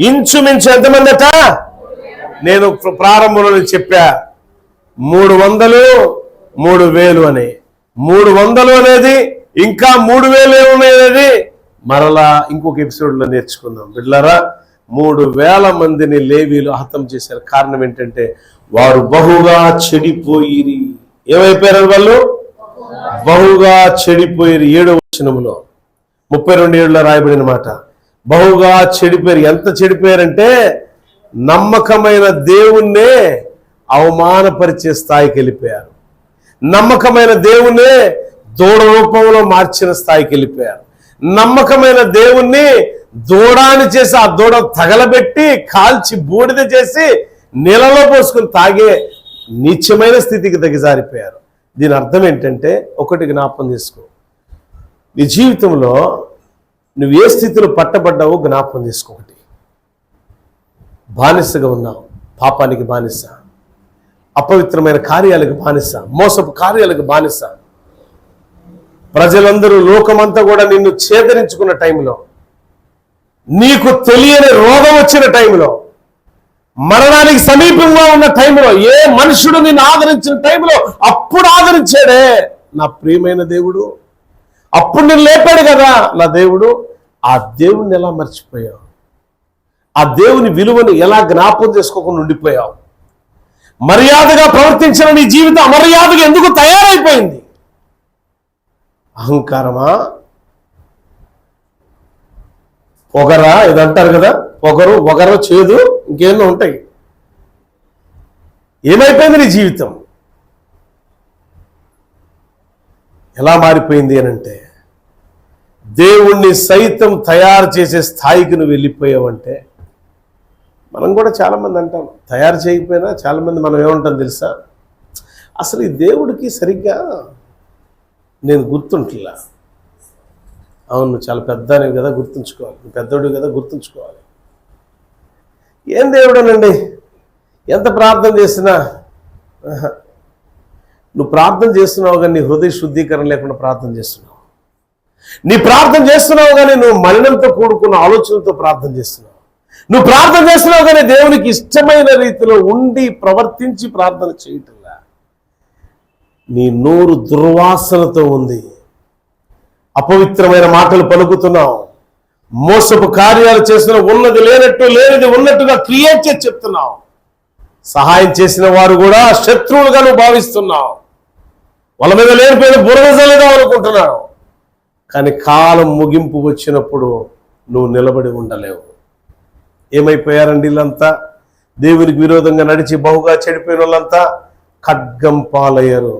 ఇంచుమించు ఎంతమంది అట? నేను ప్రారంభంలో చెప్పా 300, 3000 అని. 300 అనేది ఇంకా 3000 ఏమున్నాయి అనేది మరలా ఇంకొక ఎపిసోడ్లో నేర్చుకుందాం. బిడ్డలారా, 3000 మందిని లేవీలు హతం చేశారు. కారణం ఏంటంటే వారు బహుగా చెడిపోయిరి. ఏమైపోయారు వాళ్ళు? బహుగా చెడిపోయారు. 7వ వచనములో 32:7 రాయబడిన మాట. బహుగా చెడిపోయారు. ఎంత చెడిపోయారంటే నమ్మకమైన దేవుణ్ణే అవమానపరిచే స్థాయికి వెళ్ళిపోయారు. నమ్మకమైన దేవుణ్ణే దూడ రూపంలో మార్చిన స్థాయికి వెళ్ళిపోయారు. నమ్మకమైన దేవుణ్ణి దూడాన్ని చేసి ఆ దూడ తగలబెట్టి కాల్చి బూడిద చేసి నీళ్ళలో పోసుకుని తాగే నీచమైన స్థితికి దిగజారిపోయారు. దీని అర్థం ఏంటంటే, ఒకటి జ్ఞాపకం చేసుకో, నీ జీవితంలో నువ్వు ఏ స్థితిలో పట్టబడ్డావో జ్ఞాపకం చేసుకో. ఒకటి, బానిసగా ఉన్నావు, పాపానికి బానిస, అపవిత్రమైన కార్యాలకు బానిస, మోసపు కార్యాలకు బానిస. ప్రజలందరూ, లోకమంతా కూడా నిన్ను ఛేదరించుకున్న టైంలో, నీకు తెలియని రోగం వచ్చిన టైంలో, మరణానికి సమీపంగా ఉన్న టైంలో, ఏ మనుషుడు నిన్ను ఆదరించిన టైంలో, అప్పుడు ఆదరించాడే నా ప్రియమైన దేవుడు. అప్పుడు నేను లేపాడు కదా నా దేవుడు. ఆ దేవుణ్ణి ఎలా మర్చిపోయావు? ఆ దేవుని విలువను ఎలా జ్ఞాపకం చేసుకోకుండా ఉండిపోయావు? మర్యాదగా ప్రవర్తించిన నీ జీవితం అమర్యాదగా ఎందుకు తయారైపోయింది? అహంకారమా? పొగరా? ఇదంటారు కదా, పొగరు, చేదు, ఇంకేమో ఉంటాయి. ఏమైపోయింది నీ జీవితం? ఎలా మారిపోయింది అనంటే, దేవుణ్ణి సైతం తయారు చేసే స్థాయికి నువ్వు వెళ్ళిపోయావంటే, మనం కూడా చాలామంది అంటాం, తయారు చేయకపోయినా చాలామంది మనం ఏమంటాం తెలుసా, అసలు ఈ దేవుడికి సరిగ్గా నేను గుర్తుంటలా. అవును, చాలా పెద్దనివి కదా, గుర్తుంచుకోవాలి. పెద్దోడు కదా, గుర్తుంచుకోవాలి. ఏం దేవుడనండి, ఎంత ప్రార్థన చేసినా నువ్వు ప్రార్థన చేస్తున్నావు కానీ నీ హృదయ శుద్ధీకరణ లేకుండా ప్రార్థన చేస్తున్నావు. నీ ప్రార్థన చేస్తున్నావు కానీ నువ్వు మలినంతో కూడుకున్న ఆలోచనలతో ప్రార్థన చేస్తున్నావు. నువ్వు ప్రార్థన చేస్తున్నావు కానీ దేవునికి ఇష్టమైన రీతిలో ఉండి ప్రవర్తించి ప్రార్థన చేయటంలా. నీ నోరు దుర్వాసనతో ఉంది, అపవిత్రమైన మాటలు పలుకుతున్నావు, మోసపు కార్యాలు చేస్తున్నావు, ఉన్నది లేనట్టు లేనిది ఉన్నట్టుగా క్రియేట్ చేసి చెప్తున్నావు. సహాయం చేసిన వారు కూడా శత్రువులుగా నువ్వు భావిస్తున్నావు. వాళ్ళ మీద లేనిపోయిన బురదలేదా అనుకుంటున్నావు. కానీ కాలం ముగింపు వచ్చినప్పుడు నువ్వు నిలబడి ఉండలేవు. ఏమైపోయారండి వీళ్ళంతా? దేవునికి విరోధంగా నడిచి బహుగా చెడిపోయిన వాళ్ళంతా ఖడ్గం పాలయ్యారు.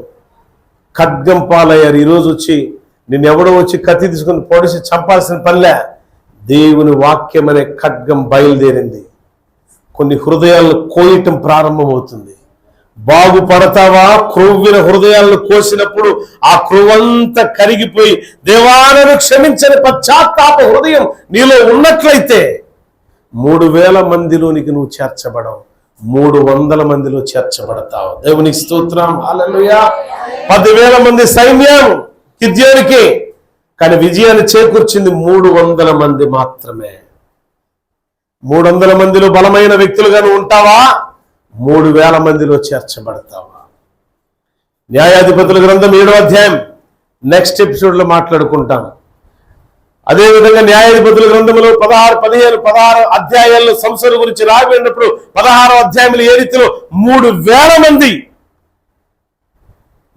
ఖడ్గం పాలయ్యారు. ఈరోజు వచ్చి నిన్నెవడో వచ్చి కత్తి తీసుకుని పొడిచి చంపాల్సిన పనిలే. దేవుని వాక్యం అనే ఖడ్గం బయలుదేరింది. కొన్ని హృదయాలను కోయటం ప్రారంభమవుతుంది. బాగుపడతావా? క్రొవ్విన హృదయాలను కోసినప్పుడు ఆ క్రొవ్వంతా కరిగిపోయి దేవాలను క్షమించని పశ్చాత్తాప హృదయం నీలో ఉన్నట్లయితే 3000 మందిలోనికి నువ్వు చేర్చబడవు, 300 మందిలో చేర్చబడతావు. దేవునికి స్తోత్రం, హల్లెలూయా. 10,000 మంది సైన్యం గిద్యోనికి, కానీ విజయాన్ని చేకూర్చింది 300 మంది మాత్రమే. 300 మందిలో బలమైన వ్యక్తులుగా నువ్వు ఉంటావా? 3000 మందిలో చేర్చబడతావా? న్యాయాధిపతుల గ్రంథం 7వ అధ్యాయం నెక్స్ట్ ఎపిసోడ్లో మాట్లాడుకుంటాం. అదేవిధంగా న్యాయాధిపతుల గ్రంథంలో 16 అధ్యాయాల్లో సంసోను గురించి రాబడినప్పుడు 16వ అధ్యాయంలో ఏ రీతిలో 3000 మంది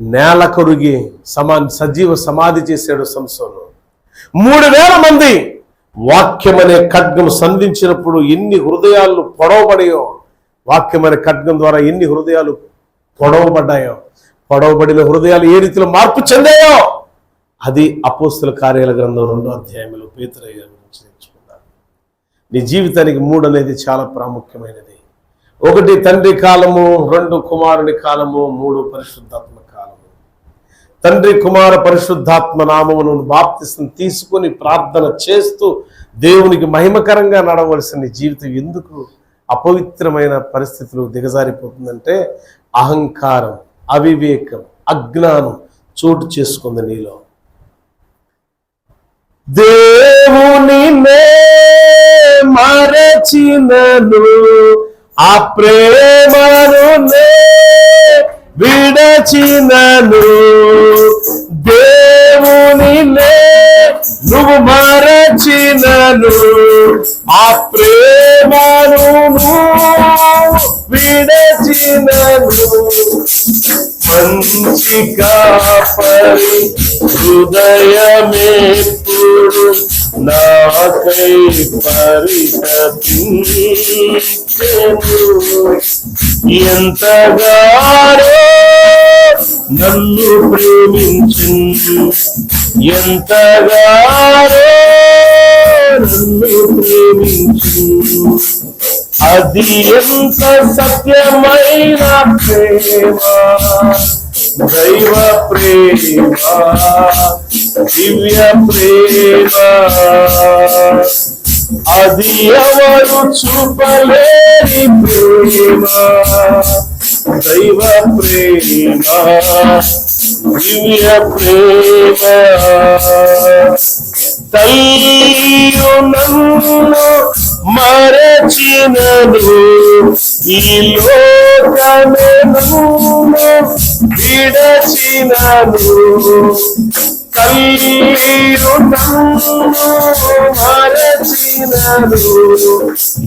నేల కరుగి సజీవ సమాధి చేశాడు సంసోను. 3000 మంది వాక్యం అనే ఖడ్గం సంధించినప్పుడు ఎన్ని హృదయాలు పొడవబడాయో, వాక్యం అనే ఖడ్గం ద్వారా ఎన్ని హృదయాలు పొడవబడ్డాయో, పొడవబడిన హృదయాలు ఏ రీతిలో మార్పు చెందాయో, అది అపోస్తుల కార్యాల గ్రంథం 2వ అధ్యాయంలో పేతురయ్య గురించి నేర్చుకున్నాను. నీ జీవితానికి 3 అనేది చాలా ప్రాముఖ్యమైనది. 1 తండ్రి కాలము, 2 కుమారుని కాలము, 3 పరిశుద్ధాత్మ కాలము. తండ్రి కుమార పరిశుద్ధాత్మ నామమును బాప్తిసం తీసుకుని ప్రార్థన చేస్తూ దేవునికి మహిమకరంగా నడవలసిన జీవితం ఎందుకు అపవిత్రమైన పరిస్థితులు దిగజారిపోతుందంటే, అహంకారం, అవివేకం, అజ్ఞానం చోటు చేసుకుంది నీలో. దేవుని మరచినను ఆ ప్రేమను విడచినను, దేవుని నువ్వు మరచినను ఆ ప్రేమను విడచినను, మంచి కాపరి హృదయమేప్పుడు నాకై పరితపించెను, ఎంతగానో నన్ను ప్రేమించు, ఎంతగానో నన్ను ప్రేమించు, అది ఎంత సత్యమైన ప్రేమ, దైవ ప్రేమ, దివ్య ప్రేమ, అది ఎవరు చూపలేని ప్రేమ, దైవ ప్రేమ, దివ్య ప్రేమ. తల్లియు నన్ను మరచినను, ఈ లోకమే నన్ను విడచినను, తల్లియు నన్ను మరచినను,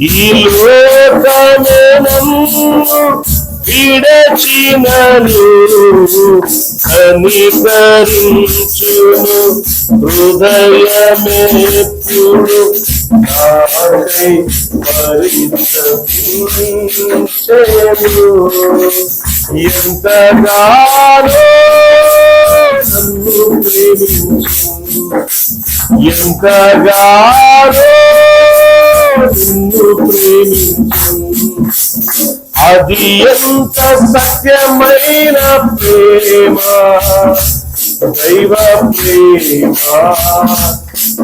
ఈ లోకమే నన్ను విడచినను, కనికరించును హృదయమేప్పుడు నాకై మరించము ఎంతగానో నన్ను ప్రేమించు ఎంతగానో నిన్ను ప్రేమించు అది ఎంత సత్యమైన ప్రేమ దైవ ప్రేమ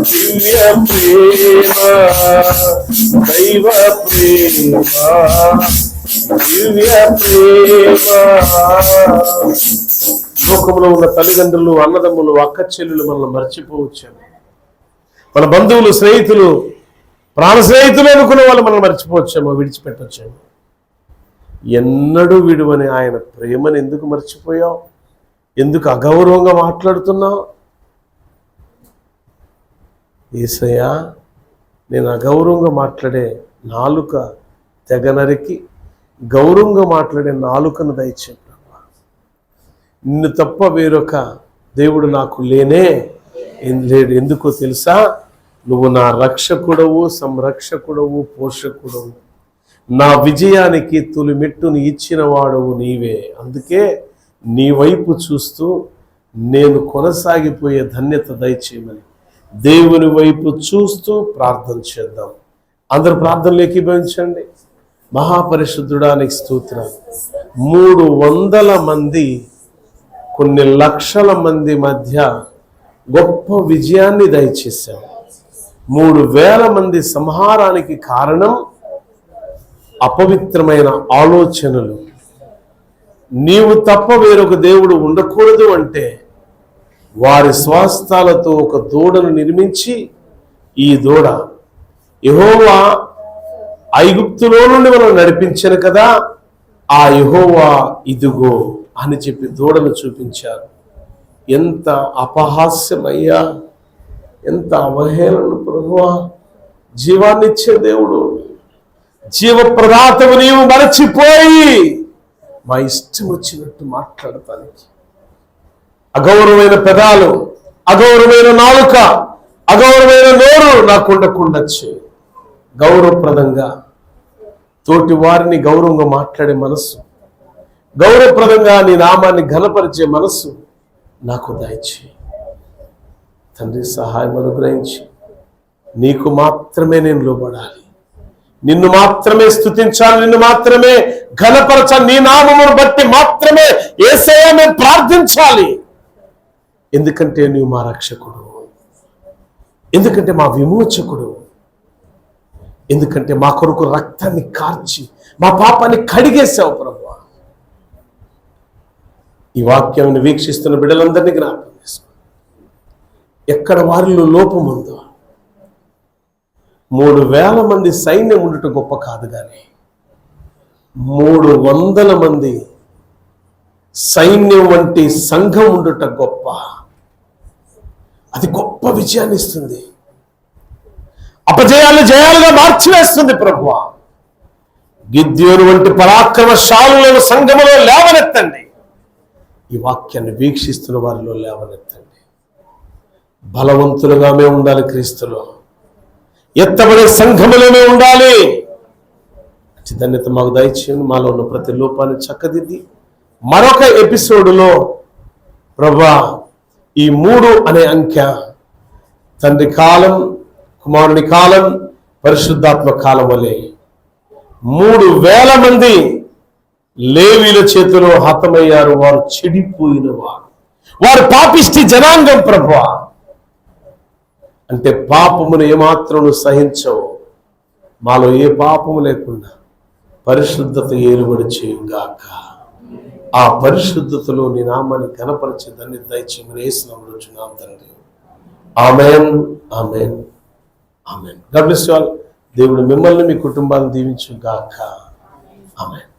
దివ్య ప్రేమ దైవ ప్రేమ దివ్య ప్రేమ. లోకంలో ఉన్న తల్లిదండ్రులు, అన్నదమ్ములు, అక్క చెల్లెలు మనల్ని మర్చిపోవచ్చాము. మన బంధువులు, స్నేహితులు, ప్రాణ స్నేహితులు అనుకున్న వాళ్ళు మనం మర్చిపోవచ్చామో, విడిచిపెట్టొచ్చాము. ఎన్నడూ విడువని ఆయన ప్రేమను ఎందుకు మర్చిపోయావు? ఎందుకు అగౌరవంగా మాట్లాడుతున్నావు? యేసయ్యా, నేను అగౌరవంగా మాట్లాడే నాలుక తెగ నరికి గౌరవంగా మాట్లాడే నాలుకను దయచే ప్రభా. నిన్ను తప్ప వేరొక దేవుడు నాకు లేనే లేడు. ఎందుకో తెలుసా? నువ్వు నా రక్షకుడవు, సంరక్షకుడవు, పోషకుడవు. నా విజయానికి తొలిమెట్టును ఇచ్చిన వాడవు నీవే. అందుకే నీ వైపు చూస్తూ నేను కొనసాగిపోయే ధన్యత దయచేయమని దేవుని వైపు చూస్తూ ప్రార్థన చేద్దాం. అందరు ప్రార్థనలు ఏకీభవించండి. మహాపరిశుద్ధుడానికి స్తోత్రం. 300 మంది, కొన్ని లక్షల మంది మధ్య గొప్ప విజయాన్ని దయచేశాం. 3000 మంది సంహారానికి కారణం అపవిత్రమైన ఆలోచనలు. నీవు తప్ప వేరొక దేవుడు ఉండకూడదు అంటే వారి స్వాస్థాలతో ఒక దూడను నిర్మించి, ఈ దూడ యెహోవా ఐగుప్తులో నుండి మనం నడిపించాను కదా, ఆ యెహోవా ఇదిగో అని చెప్పి దూడను చూపించారు. ఎంత అపహాస్యమయ్యా, ఎంత అవహేళన ప్రభువా! జీవాన్నిచ్చే దేవుడు, జీవప్రదాతము నీవు మరచిపోయి మా ఇష్టం వచ్చినట్టు మాట్లాడటానికి అగౌరవమైన పెదాలు, అగౌరవమైన నాలుక, అగౌరవమైన నోరు నాకు ఉండకుండా చేయి. గౌరవప్రదంగా తోటి వారిని గౌరవంగా మాట్లాడే మనస్సు, గౌరవప్రదంగా నీ నామాన్ని ఘనపరిచే మనస్సు నాకు దయచేయి తండ్రి. సహాయం అనుగ్రహించి నీకు మాత్రమే నేను లోబడాలి, నిన్ను మాత్రమే స్తుతించాలి, నిన్ను మాత్రమే ఘనపరచాలి, నీ నామమును బట్టి మాత్రమే యేసయ్యా మేము ప్రార్థించాలి. ఎందుకంటే నీవు మా రక్షకుడు, ఎందుకంటే మా విమోచకుడు, ఎందుకంటే మా కొరకు రక్తాన్ని కార్చి మా పాపాన్ని కడిగేశావు ప్రభువా. ఈ వాక్యాన్ని వీక్షిస్తున్న బిడ్డలందరినీ జ్ఞాపకం చేసుకో. ఎక్కడ వారిలో లోపం ఉందో, 3000 మంది సైన్యం ఉండటం గొప్ప కాదు, కానీ 300 మంది సైన్యం వంటి సంఘం ఉండట గొప్ప. అది గొప్ప విజయాన్ని ఇస్తుంది, అపజయాలను జయాలుగా మార్చివేస్తుంది ప్రభువా. గిద్యోను వంటి పరాక్రమశాలులను సంఘములో లేవనెత్తండి. ఈ వాక్యాన్ని వీక్షిస్తున్న వారిలో లేవనెత్తండి. బలవంతులుగా మేము ఉండాలి, క్రీస్తులో ఎత్తబడే సంఘములోనే ఉండాలి. ధన్యత మాకు దయచేయండి. మాలో ఉన్న ప్రతి లోపాన్ని చక్కదిద్ది మరొక ఎపిసోడులో ప్రభా ఈ 3 అనే అంకె తండ్రి కాలం, కుమారుని కాలం, పరిశుద్ధాత్మ కాలం వలె 3000 మంది లేవీల చేతిలో హతమయ్యారు. వారు చెడిపోయిన వారు పాపిష్టి జనాంగం ప్రభువా. అంటే పాపమును ఏమాత్రం సహించవు. మాలో ఏ పాపము లేకుండా పరిశుద్ధత ఏలుబడి చేయుగాక. ఆ పరిశుద్ధతలో నీ నామాన్ని ఘనపరిచే దాన్ని దయచేయమని యేసునామములో అడుగుచున్నాం తండ్రి. ఆమేన్, ఆమేన్, ఆమేన్. God bless you all. దేవుడు మిమ్మల్ని మీ కుటుంబాన్ని దీవించుగాక. ఆమేన్.